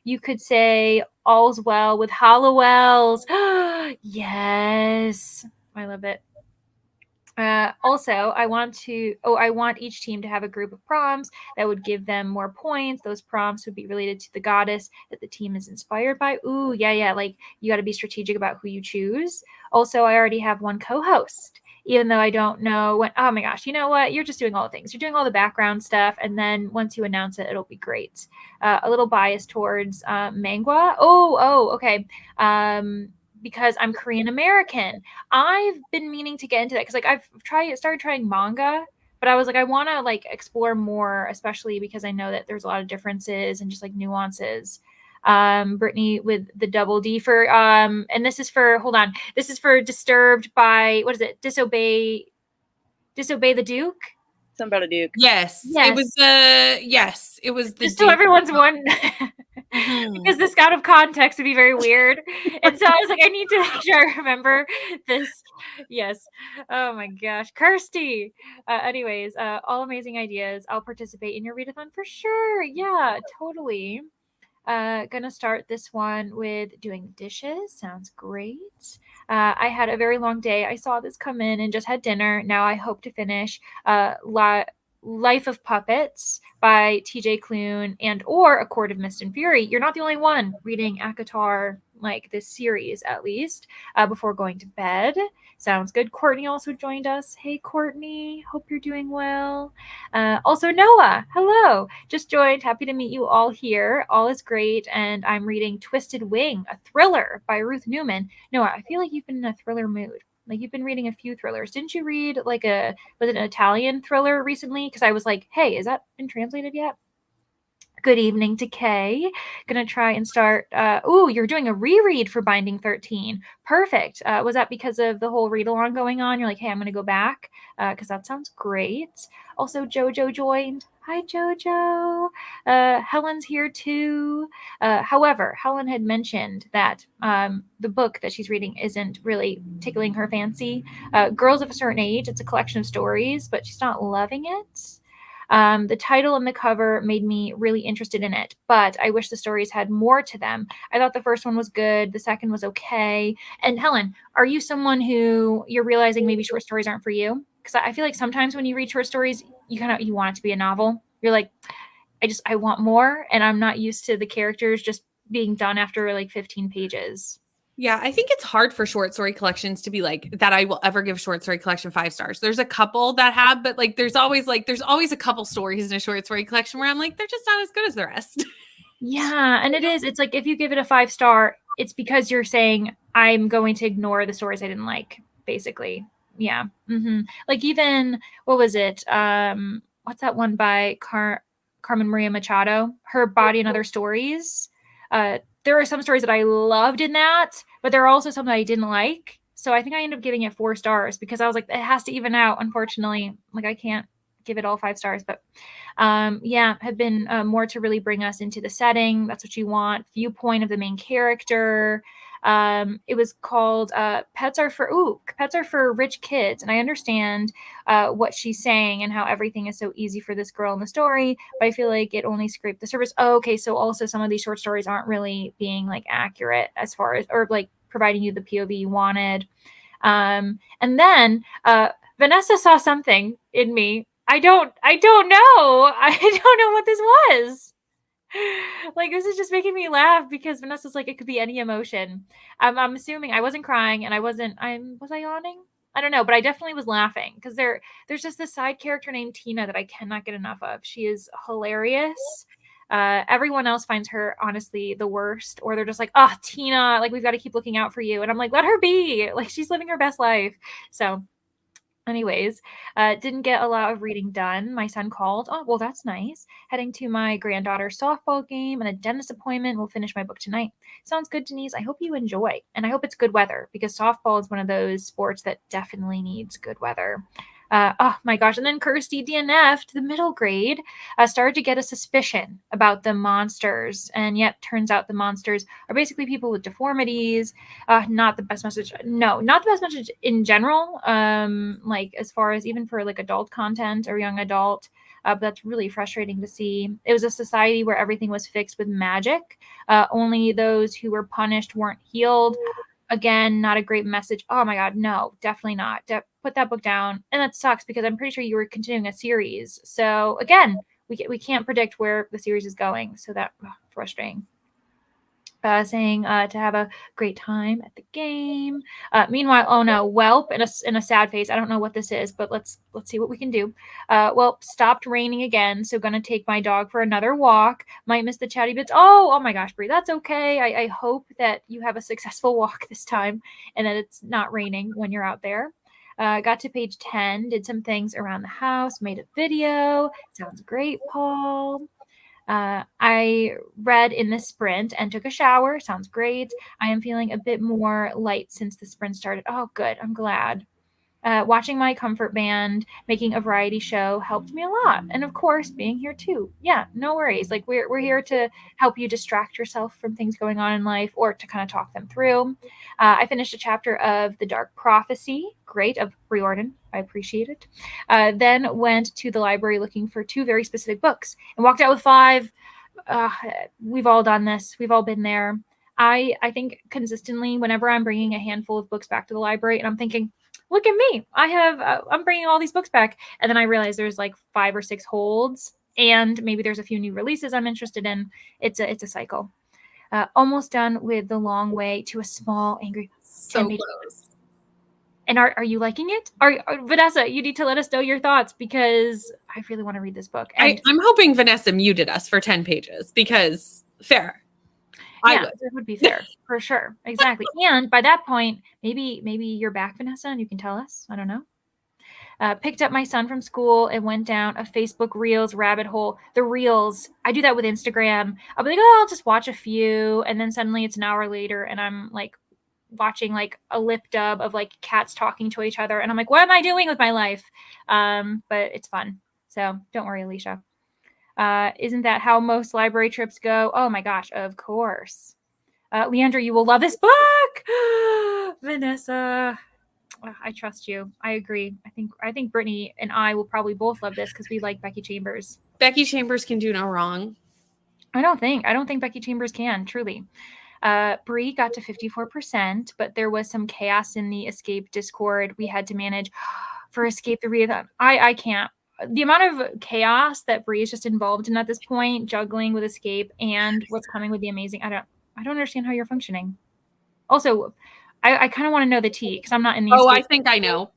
You could say all's well with Hollowells. Yes. I love it. Also, I want each team to have a group of prompts that would give them more points. Those prompts would be related to the goddess that the team is inspired by. Ooh, yeah. Like you got to be strategic about who you choose. Also, I already have one co-host, even though I don't know when. Oh my gosh, you know what? You're just doing all the things. You're doing all the background stuff, and then once you announce it, it'll be great. A little bias towards Mangwa. Okay. Because I'm Korean American. I've been meaning to get into that because like I've started trying manga, but I was like, I want to like explore more, especially because I know that there's a lot of differences and just like nuances. Brittany with the double D for and this is for this is for Disturbed by Disobey the Duke. Something about a Duke. Yes. It was the just so everyone's one. Because this out of context would be very weird. And so I was like, I need to make sure I remember this. Yes. Oh my gosh. Kirsty. Anyways, all amazing ideas. I'll participate in your readathon for sure. Yeah, totally. Gonna start this one with doing dishes. Sounds great. I had a very long day. I saw this come in and just had dinner. Now I hope to finish Life of Puppets by TJ Klune and or A Court of Mist and Fury. You're not the only one reading ACOTAR, like this series at least, before going to bed. Sounds good. Courtney also joined us. Hey, Courtney. Hope you're doing well. Also, Noah. Hello. Just joined. Happy to meet you all here. All is great. And I'm reading Twisted Wing, a thriller by Ruth Newman. Noah, I feel like you've been in a thriller mood. Like you've been reading a few thrillers. Didn't you read was it an Italian thriller recently? Because I was like, hey, has that been translated yet? Good evening to Kay. Gonna try and start. Ooh, you're doing a reread for Binding 13. Perfect. Was that because of the whole read along going on? You're like, hey, I'm gonna go back because that sounds great. Also, JoJo joined. Hi, JoJo. Helen's here too. However, Helen had mentioned that the book that she's reading isn't really tickling her fancy. Girls of a Certain Age, it's a collection of stories, but she's not loving it. The title and the cover made me really interested in it, but I wish the stories had more to them. I thought the first one was good, the second was okay. And Helen, are you someone who you're realizing maybe short stories aren't for you? Because I feel like sometimes when you read short stories, you want it to be a novel. You're like, I want more, and I'm not used to the characters just being done after like 15 pages. Yeah, I think it's hard for short story collections to be like that. I will ever give short story collection 5 stars. There's a couple that have, but like there's always a couple stories in a short story collection where I'm like, they're just not as good as the rest. Yeah, and it is. It's like if you give it a 5-star, it's because you're saying I'm going to ignore the stories I didn't like, basically. Yeah. Like even what was it? What's that one by Carmen Maria Machado? Her Body and Other Stories. There are some stories that I loved in that, but there are also some that I didn't like. So I think I ended up giving it 4 stars because I was like, it has to even out. Unfortunately, like I can't give it all 5 stars, but had been more to really bring us into the setting. That's what you want. Viewpoint of the main character. It was called Pets Are for Rich Kids. And I understand what she's saying and how everything is so easy for this girl in the story, but I feel like it only scraped the surface. Oh, okay, so also some of these short stories aren't really being like accurate as far as, or like providing you the POV you wanted. And then Vanessa saw something in me. I don't know. I don't know what this was. Like, this is just making me laugh because Vanessa's like, it could be any emotion. I'm assuming I wasn't crying and was I yawning? I don't know, but I definitely was laughing because there's just this side character named Tina that I cannot get enough of. She is hilarious. Everyone else finds her honestly the worst, or they're just like, oh, Tina, like we've got to keep looking out for you. And I'm like, let her be. Like she's living her best life. So anyways, didn't get a lot of reading done. My son called. Oh, well, that's nice. Heading to my granddaughter's softball game and a dentist appointment. We'll finish my book tonight. Sounds good, Denise. I hope you enjoy. And I hope it's good weather because softball is one of those sports that definitely needs good weather. Oh my gosh. And then Kirsty DNF'd the middle grade, started to get a suspicion about the monsters. And yet turns out the monsters are basically people with deformities. Not the best message. No, not the best message in general. Like as far as even for like adult content or young adult. But that's really frustrating to see. It was a society where everything was fixed with magic. Only those who were punished weren't healed. Again, not a great message. Oh my God, no, definitely not. Put that book down. And that sucks because I'm pretty sure you were continuing a series. So again, we can't predict where the series is going. So that's frustrating. Saying to have a great time at the game. Meanwhile, oh no, Welp in a sad face. I don't know what this is, but let's see what we can do. Well, stopped raining again, so gonna take my dog for another walk. Might miss the chatty bits. Oh my gosh, Brie, that's okay. I hope that you have a successful walk this time and that it's not raining when you're out there. Got to page 10, did some things around the house, made a video. Sounds great, Paul. I read in the sprint and took a shower. Sounds great. I am feeling a bit more light since the sprint started. Oh, good. I'm glad. Watching my comfort band, making a variety show helped me a lot. And of course, being here too. Yeah, no worries. Like we're here to help you distract yourself from things going on in life or to kind of talk them through. I finished a chapter of The Dark Prophecy. Great, of Riordan. I appreciate it. Then went to the library looking for 2 very specific books and walked out with 5. We've all done this. We've all been there. I think consistently whenever I'm bringing a handful of books back to the library and I'm thinking, look at me. I'm bringing all these books back. And then I realize there's like 5 or 6 holds and maybe there's a few new releases I'm interested in. It's a cycle. Almost done with The Long Way to a Small Angry. So close. And are you liking it? Vanessa, you need to let us know your thoughts because I really want to read this book. And I'm hoping Vanessa muted us for 10 pages because fair. Yeah, it would be fair for sure. Exactly. And by that point, maybe you're back, Vanessa, and you can tell us. I don't know. Picked up my son from school and went down a Facebook Reels rabbit hole. The Reels, I do that with Instagram. I'll be like, oh, I'll just watch a few. And then suddenly it's an hour later and I'm like watching like a lip dub of like cats talking to each other. And I'm like, what am I doing with my life? But it's fun. So don't worry, Alicia. Isn't that how most library trips go? Oh my gosh, of course. Leandra, you will love this book. Vanessa, I trust you. I agree. I think Brittany and I will probably both love this because we like Becky Chambers. Becky Chambers can do no wrong. I don't think Becky Chambers can, truly. Bree got to 54%, but there was some chaos in the Escape Discord we had to manage for Escape the Readathon. I can't. The amount of chaos that Bree is just involved in at this point, juggling with Escape and what's coming with the Amazing. I don't understand how you're functioning. Also, I kind of want to know the tea because I'm not in the. Oh, I think I know.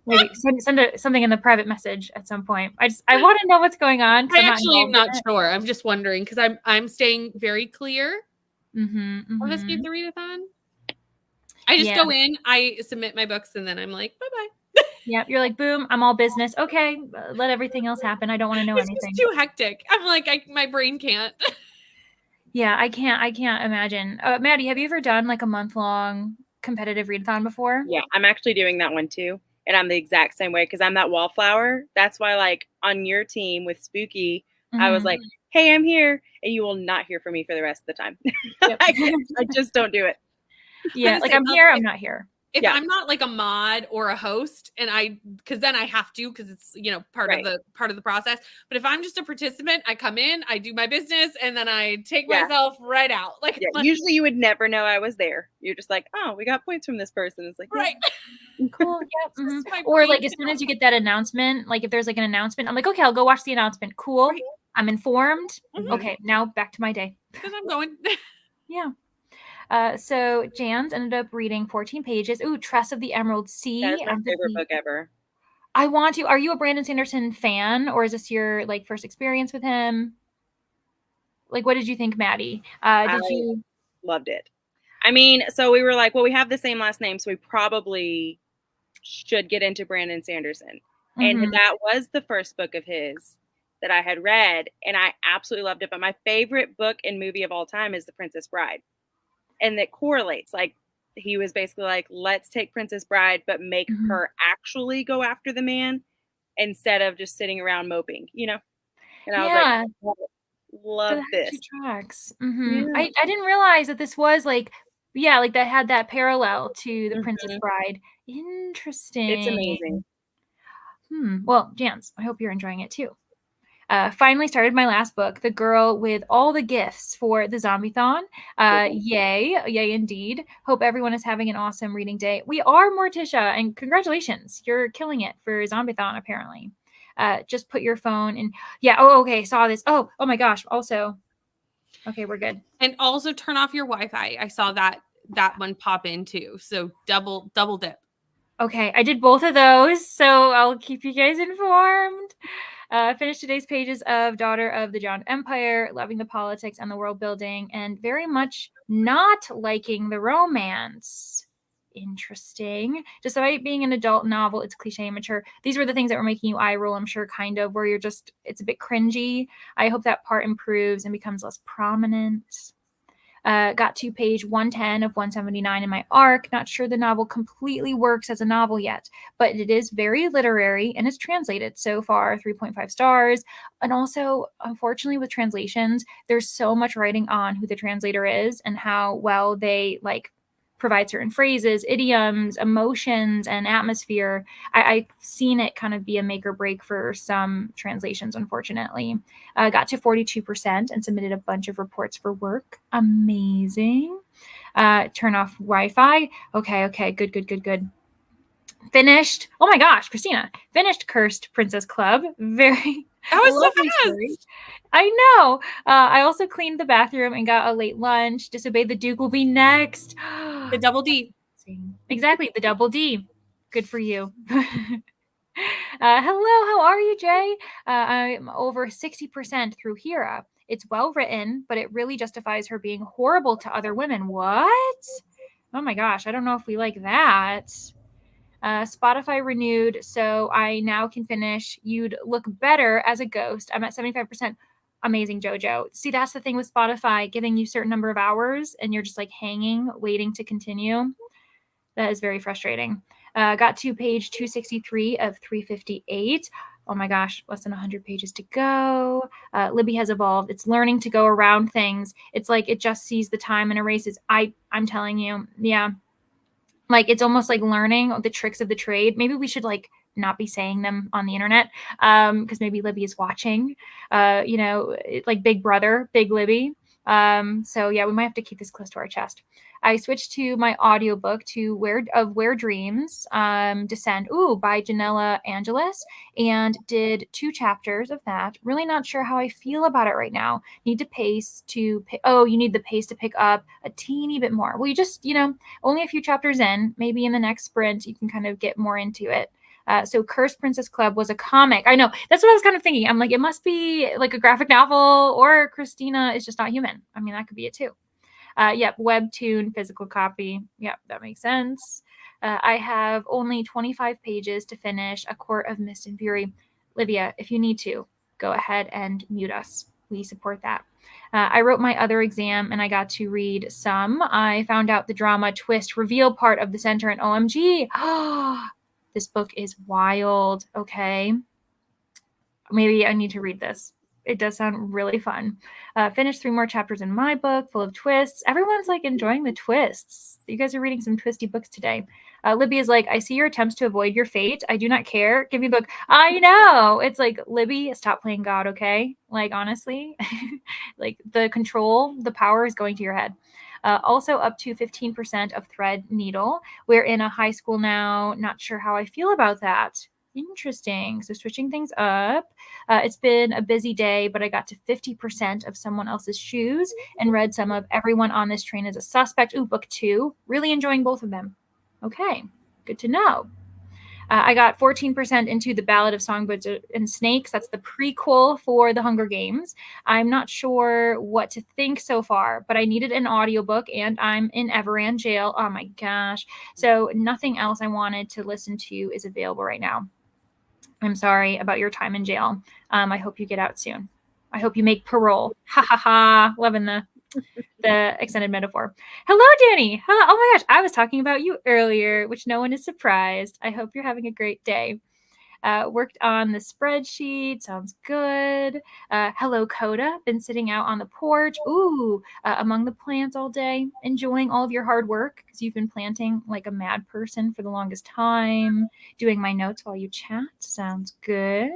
Maybe send something in the private message at some point. I want to know what's going on. I actually am not sure. I'm just wondering because I'm staying very clear of Escape the Readathon. I just go in, I submit my books, and then I'm like, bye bye. Yeah, you're like, boom, I'm all business. Okay, let everything else happen. I don't want to know anything. It's too hectic. I'm like, my brain can't. Yeah, I can't imagine. Maddie, have you ever done like a month-long competitive readathon before? Yeah, I'm actually doing that one too. And I'm the exact same way because I'm that wallflower. That's why, like, on your team with Spooky, I was like, hey, I'm here. And you will not hear from me for the rest of the time. Yep. I just don't do it. Yeah, like I'm here, I'm not here. If I'm not like a mod or a host, and because then I have to, because it's part of the process. But if I'm just a participant, I come in, I do my business, and then I take myself right out. Like usually you would never know I was there. You're just like, oh, we got points from this person. It's like, right, cool, yeah. Or like as soon as you get that announcement, like if there's like an announcement, I'm like, okay, I'll go watch the announcement. Cool, right. I'm informed. Okay, now back to my day. Because I'm going. Yeah. So Jans ended up reading 14 pages. Ooh, Tress of the Emerald Sea. That's my favorite book ever. I want to. Are you a Brandon Sanderson fan, or is this your like first experience with him? Like, what did you think, Maddie? You loved it? I mean, so we were like, well, we have the same last name, so we probably should get into Brandon Sanderson. And that was the first book of his that I had read, and I absolutely loved it. But my favorite book and movie of all time is The Princess Bride. And that correlates. Like, he was basically like, let's take Princess Bride, but make her actually go after the man instead of just sitting around moping, And I was like, love this. Tracks. Yeah. I didn't realize that this was like, like that had that parallel to The Princess Bride. Interesting. It's amazing. Well, Jans, I hope you're enjoying it too. Finally started my last book, The Girl with All the Gifts for the Zombie-thon. Yay indeed. Hope everyone is having an awesome reading day. We are, Morticia, and congratulations. You're killing it for Zombie-thon, apparently. Just put your phone in. Yeah, okay, saw this. Oh my gosh, also. Okay, we're good. And also turn off your Wi-Fi. I saw that one pop in too. So double dip. Okay, I did both of those, so I'll keep you guys informed. Finished today's pages of Daughter of the John Empire, loving the politics and the world building, and very much not liking the romance. Interesting. Despite being an adult novel, it's cliche and mature. These were the things that were making you eye roll, I'm sure, kind of, where you're just, it's a bit cringy. I hope that part improves and becomes less prominent. Got to page 110 of 179 in my arc. Not sure the novel completely works as a novel yet, but it is very literary and is translated so far 3.5 stars. And also, unfortunately, with translations, there's so much writing on who the translator is and how well they provide certain phrases, idioms, emotions, and atmosphere. I've seen it kind of be a make or break for some translations, unfortunately. Got to 42% and submitted a bunch of reports for work. Amazing. Turn off Wi-Fi. Okay. Good. Finished. Oh my gosh, Christina. Finished Cursed Princess Club. That was so fast. Story. I know. I also cleaned the bathroom and got a late lunch. Disobeyed the Duke will be next. The double D. Exactly, the double D. Good for you. Hello, how are you, Jay? I'm over 60% through Hera. It's well written, but it really justifies her being horrible to other women. What? Oh my gosh, I don't know if we like that. Spotify renewed, so I now can finish You'd Look Better as a Ghost. I'm at 75%. Amazing, JoJo. See, that's the thing with Spotify, giving you a certain number of hours and you're just like hanging, waiting to continue. That is very frustrating. Got to page 263 of 358. Oh my gosh, less than 100 pages to go. Libby has evolved. It's learning to go around things. It's like it just sees the time and erases. I'm telling you, yeah. Like it's almost like learning the tricks of the trade. Maybe we should like not be saying them on the internet because maybe Libby is watching. Like Big Brother, Big Libby. So yeah, we might have to keep this close to our chest. I switched to my audiobook to Where Dreams Descend, by Janella Angelis, and did 2 chapters of that. Really not sure how I feel about it right now. Need to pace to you need the pace to pick up a teeny bit more. Well, you just, only a few chapters in, maybe in the next sprint, you can kind of get more into it. So Cursed Princess Club was a comic. I know. That's what I was kind of thinking. I'm like, it must be like a graphic novel or Christina is just not human. I mean, that could be it too. Yep, webtoon, physical copy. Yep, that makes sense. I have only 25 pages to finish A Court of Mist and Fury. Livia, if you need to, go ahead and mute us. We support that. I wrote my other exam and I got to read some. I found out the drama twist reveal part of the center and OMG. This book is wild. Okay. Maybe I need to read this. It does sound really fun. Finished 3 more chapters in my book, full of twists. Everyone's like enjoying the twists. You guys are reading some twisty books today. Libby is like, I see your attempts to avoid your fate. I do not care. Give me the book. I know. It's like, Libby, stop playing God, okay? Like, honestly, like the control, the power is going to your head. Also up to 15% of thread needle. We're in a high school now. Not sure how I feel about that. Interesting. So switching things up. It's been a busy day, but I got to 50% of someone else's shoes and read some of Everyone on This Train is a Suspect. Book 2. Really enjoying both of them. Okay, good to know. I got 14% into The Ballad of Songbirds and Snakes. That's the prequel for The Hunger Games. I'm not sure what to think so far, but I needed an audiobook and I'm in Everand jail. Oh my gosh. So nothing else I wanted to listen to is available right now. I'm sorry about your time in jail. I hope you get out soon. I hope you make parole. Ha ha ha. Loving the extended metaphor. Hello, Danny. Hello. Oh my gosh. I was talking about you earlier, which no one is surprised. I hope you're having a great day. Worked on the spreadsheet. Sounds good. Hello, Coda. Been sitting out on the porch. Among the plants all day. Enjoying all of your hard work because you've been planting like a mad person for the longest time. Doing my notes while you chat. Sounds good.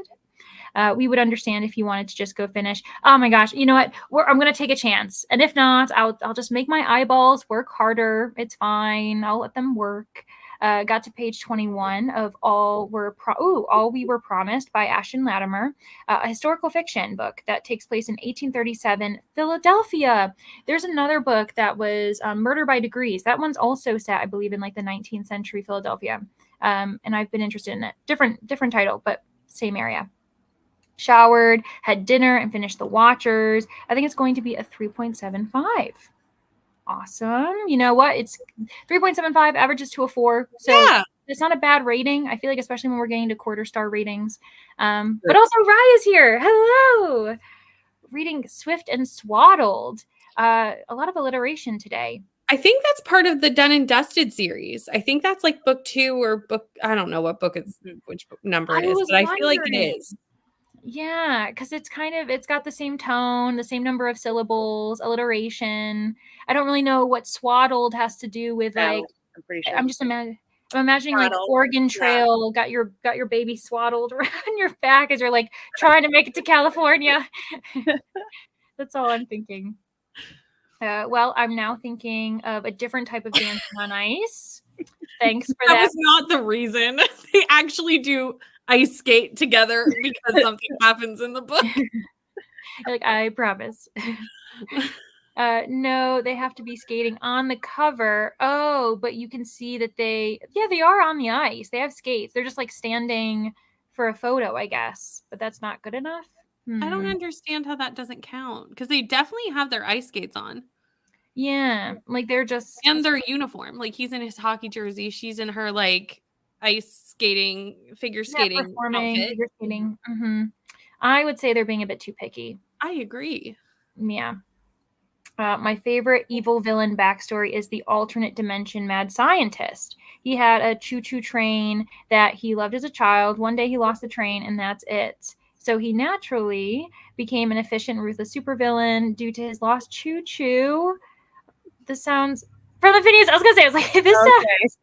We would understand if you wanted to just go finish. Oh my gosh. You know what? I'm going to take a chance. And if not, I'll just make my eyeballs work harder. It's fine. I'll let them work. Got to page 21 of All We Were Promised by Ashton Latimer, a historical fiction book that takes place in 1837 Philadelphia. There's another book that was Murder by Degrees. That one's also set, I believe, in like the 19th century Philadelphia. And I've been interested in it. Different title, but same area. Showered, had dinner, and finished The Watchers. I think it's going to be a 3.75. Awesome. You know what? It's 3.75, averages to a 4. So yeah. It's not a bad rating. I feel like, especially when we're getting to quarter star ratings. But also Raya's here. Hello. Reading Swift and Swaddled. A lot of alliteration today. I think that's part of the Done and Dusted series. I think that's like book 2 or book, I don't know what book it's, which number it is, but I feel like it is. Yeah, because it's got the same tone, the same number of syllables, alliteration. I don't really know what swaddled has to do with like. I'm pretty sure. I'm imagining swaddled. Like Oregon Trail, got your baby swaddled around your back as you're like trying to make it to California. That's all I'm thinking. Well, I'm now thinking of a different type of dancing on ice. Thanks for that. That was not the reason. They actually do ice skate together because something happens in the book. Like, I promise. No, they have to be skating on the cover. Oh, but you can see that they are on the ice. They have skates. They're just like standing for a photo, I guess. But that's not good enough. I don't understand how that doesn't count because they definitely have their ice skates on. Yeah, like they're just and their uniform. Like he's in his hockey jersey, she's in her like ice skating, figure skating performing, outfit. figure skating. I would say they're being a bit too picky. I agree. Yeah. My favorite evil villain backstory is the alternate dimension mad scientist. He had a choo-choo train that he loved as a child. One day he lost the train, and that's it. So he naturally became an efficient, ruthless supervillain due to his lost choo-choo. This sounds from the videos. I was gonna say, I was like, this sounds.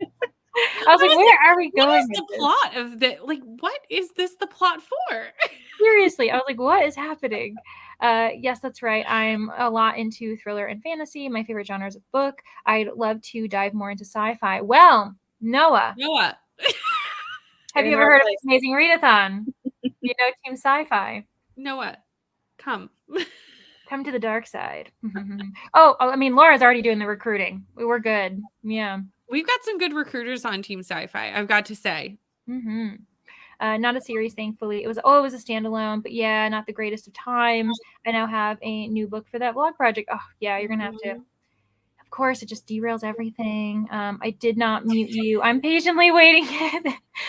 I was like, where are we going? What is the plot of the? Like, what is this the plot for? Seriously, I was like, what is happening? Yes, that's right. I'm a lot into thriller and fantasy. My favorite genres of book. I'd love to dive more into sci-fi. Well, Noah, have you ever heard of Amazing Readathon? You know, Team Sci-Fi. Noah, come. Come to the dark side. Oh, I mean, Laura's already doing the recruiting. We're good. Yeah. We've got some good recruiters on Team Sci-Fi, I've got to say. Not a series, thankfully. It was a standalone, but yeah, not the greatest of times. I now have a new book for that vlog project. Oh, yeah, you're gonna have to. Of course, it just derails everything. I did not mute you. I'm patiently waiting.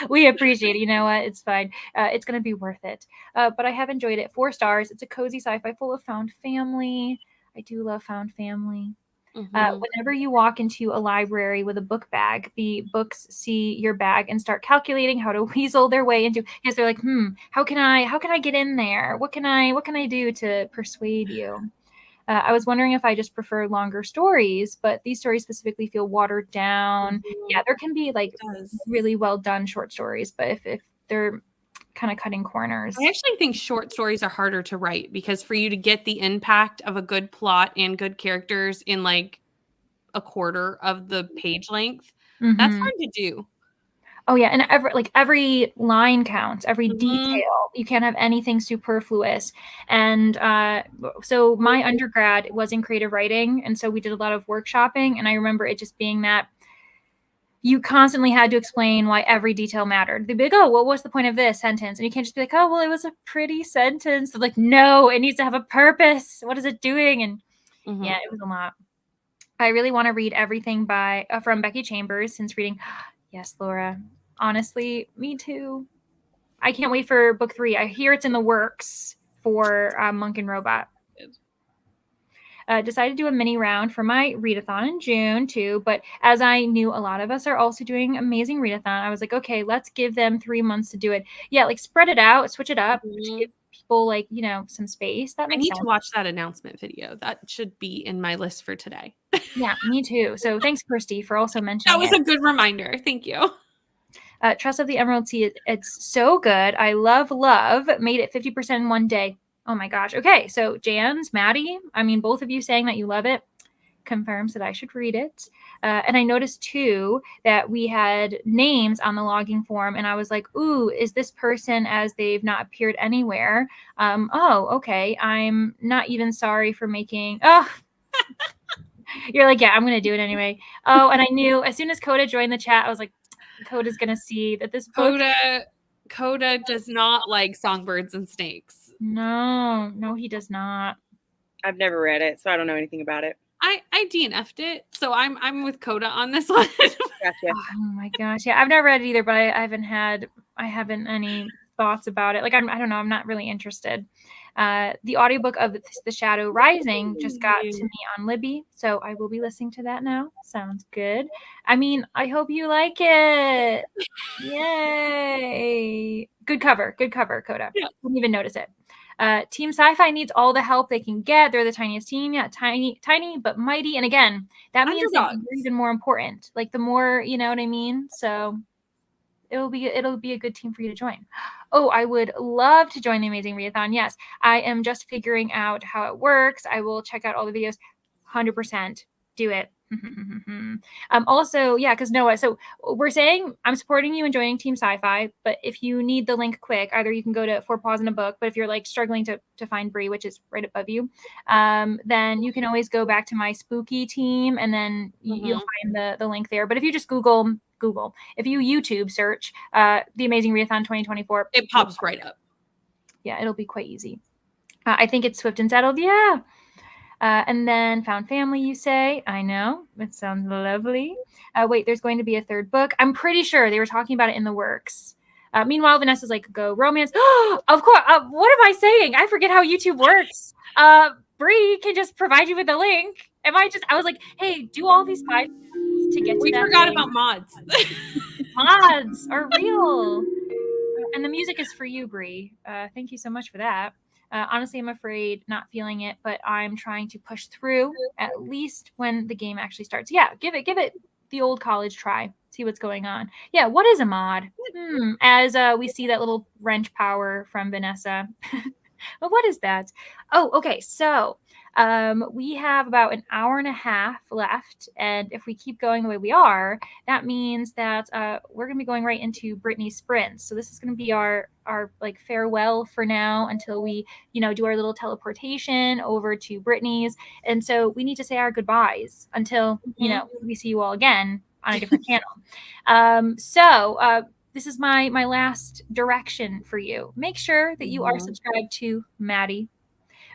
We appreciate it. You know what? It's fine. It's gonna be worth it. But I have enjoyed it. 4 stars. It's a cozy sci-fi full of found family. I do love found family. Whenever you walk into a library with a book bag, the books see your bag and start calculating how to weasel their way into. Yes, they're like, how can I get in there? What can I do to persuade you? I was wondering if I just prefer longer stories, but these stories specifically feel watered down. Yeah, there can be like really well done short stories, but if they're kind of cutting corners. I actually think short stories are harder to write because for you to get the impact of a good plot and good characters in like a quarter of the page length, that's hard to do. Oh yeah, and every line counts, every detail. You can't have anything superfluous. And so my undergrad was in creative writing, and so we did a lot of workshopping, and I remember it just being that you constantly had to explain why every detail mattered. They'd be like, oh, well, what's the point of this sentence? And you can't just be like, oh, well, it was a pretty sentence. They're like, no, it needs to have a purpose. What is it doing? And yeah, it was a lot. I really want to read everything by from Becky Chambers since reading. Yes, Laura. Honestly, me too. I can't wait for book 3. I hear it's in the works for Monk and Robot. Decided to do a mini round for my readathon in June too, but as I knew a lot of us are also doing Amazing Readathon, I was like, okay, let's give them 3 months to do it. Yeah, like spread it out, switch it up to give people like, you know, some space. That makes sense. I need to watch that announcement video. That should be in my list for today. Yeah, me too. So thanks, Kirsty, for also mentioning that was a good reminder. Thank you. Trust of the Emerald Sea, it's so good. I love, made it 50% in one day. Oh my gosh. Okay, so Jan's, Maddie, I mean, both of you saying that you love it confirms that I should read it. And I noticed too that we had names on the logging form, and I was like, ooh, is this person as they've not appeared anywhere? Oh, okay. I'm not even sorry for making. Oh, you're like, yeah, I'm going to do it anyway. Oh, and I knew as soon as Coda joined the chat, I was like, Coda's going to see that this book. Coda does not like songbirds and snakes. No, he does not. I've never read it, so I don't know anything about it. I DNF'd it, so I'm with Coda on this one. Gotcha. Oh my gosh, yeah, I've never read it either, but I haven't any thoughts about it. Like I don't know, I'm not really interested. The audiobook of The Shadow Rising just got to me on Libby, so I will be listening to that now. Sounds good. I mean, I hope you like it. Yay! Good cover, Coda. Yeah. Didn't even notice it. Team Sci-Fi needs all the help they can get. They're the tiniest team. Yeah, tiny, but mighty. And again, that means that you're even more important. Like the more, you know what I mean? So it'll be a good team for you to join. Oh, I would love to join the Amazing Readathon. Yes, I am just figuring out how it works. I will check out all the videos. 100% do it. Also, yeah, because Noah, so we're saying I'm supporting you in joining Team Sci-Fi, but if you need the link quick, either you can go to 4 Paws in a Book, but if you're like struggling to find Bree, which is right above you, then you can always go back to my spooky team, and then you'll find the link there. But if you just Google, if you YouTube search the Amazing Readathon 2024, it pops right up. Yeah, it'll be quite easy. I think it's Swift and Settled. Yeah. And then found family, you say. I know. It sounds lovely. Wait, there's going to be a third book. I'm pretty sure they were talking about it in the works. Meanwhile, Vanessa's like, go romance. Of course. What am I saying? I forget how YouTube works. Bree can just provide you with the link. I was like, hey, do all these 5 to get to We that forgot thing. about mods. Mods are real. And the music is for you, Bree. Thank you so much for that. Honestly, I'm afraid, not feeling it, but I'm trying to push through at least when the game actually starts. Yeah, give it the old college try. See what's going on. Yeah, what is a mod? As we see that little wrench power from Vanessa. But what is that? Oh, okay. So we have about an hour and a half left. And if we keep going the way we are, that means that we're going to be going right into Brittany's sprints. So this is going to be our like farewell for now until we, do our little teleportation over to Brittany's. And so we need to say our goodbyes until, we see you all again on a different channel. So this is my last direction for you. Make sure that you are subscribed to Madi.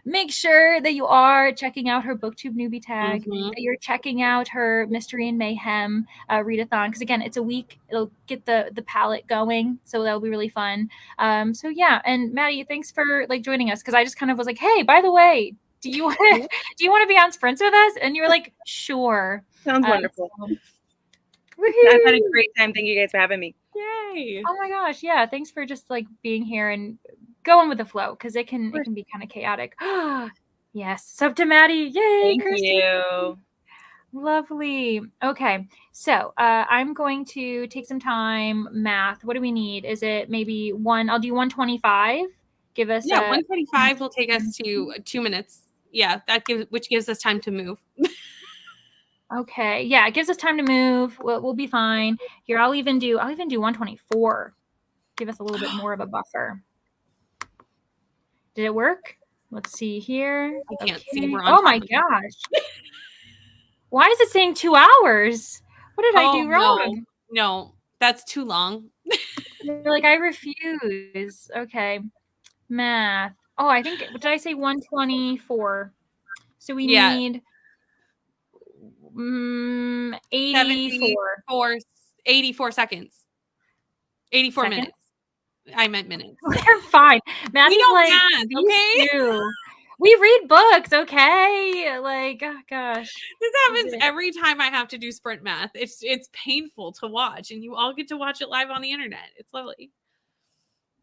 Make sure that you are checking out her BookTube newbie tag, that you're checking out her Mystery and Mayhem readathon. Because again, it's a week. It'll get the palette going. So that'll be really fun. So yeah, and Madi, thanks for like joining us. Because I just kind of was like, hey, by the way, do you want to be on sprints with us? And you were like, sure. Sounds wonderful. Woohoo! I've had a great time. Thank you guys for having me. Yay. Oh my gosh, yeah. Thanks for just like being here and going with the flow because it can be kind of chaotic. Yes. So to Madi. Yay, Thank Kirsty. you. Lovely. Okay. So I'm going to take some time. Math. What do we need? Is it maybe I'll do 125. Give us 125 will take us to 2 minutes. Yeah, which gives us time to move. Okay. Yeah, it gives us time to move. We'll be fine. Here, I'll even do 124. Give us a little bit more of a buffer. Did it work? Let's see here. I can't see. We're on Oh my gosh. Why is it saying 2 hours? What did I do wrong? No, that's too long. Like, I refuse. Okay. Math. Oh, I think, did I say 124? So we need 84. 84 seconds. 84 minutes. I meant minutes. We're fine. Math is like, math, okay? We read books, okay? Like, oh gosh. This happens every time I have to do sprint math. It's painful to watch, and you all get to watch it live on the internet. It's lovely.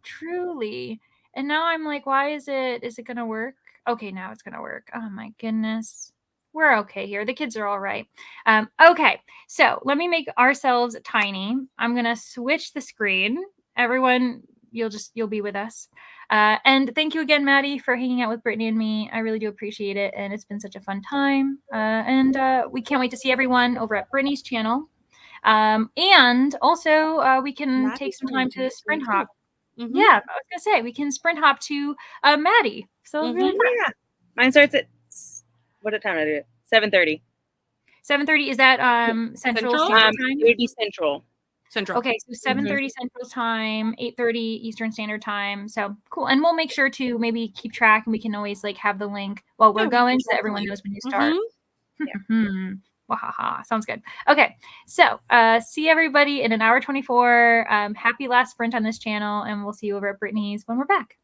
Truly. And now I'm like, why is it going to work? Okay, now it's going to work. Oh my goodness. We're okay here. The kids are all right. Okay, so let me make ourselves tiny. I'm going to switch the screen. Everyone, you'll be with us. And thank you again, Madi, for hanging out with Brittany and me. I really do appreciate it. And it's been such a fun time. And we can't wait to see everyone over at Brittany's channel. And also we can take some time to sprint hop. Yeah, I was going to say, we can sprint hop to Madi. So really fun. Yeah. Mine starts at, what time did I do it? 7:30. 7:30, is that Central Standard Time? It would be Central. Okay, so 7:30 Central Time, 8:30 Eastern Standard Time. So cool. And we'll make sure to maybe keep track, and we can always like have the link while we're going so that everyone knows when you start. Wahaha. Sounds good. Okay, so see everybody in an hour 24. Happy last sprint on this channel, and we'll see you over at Brittany's when we're back.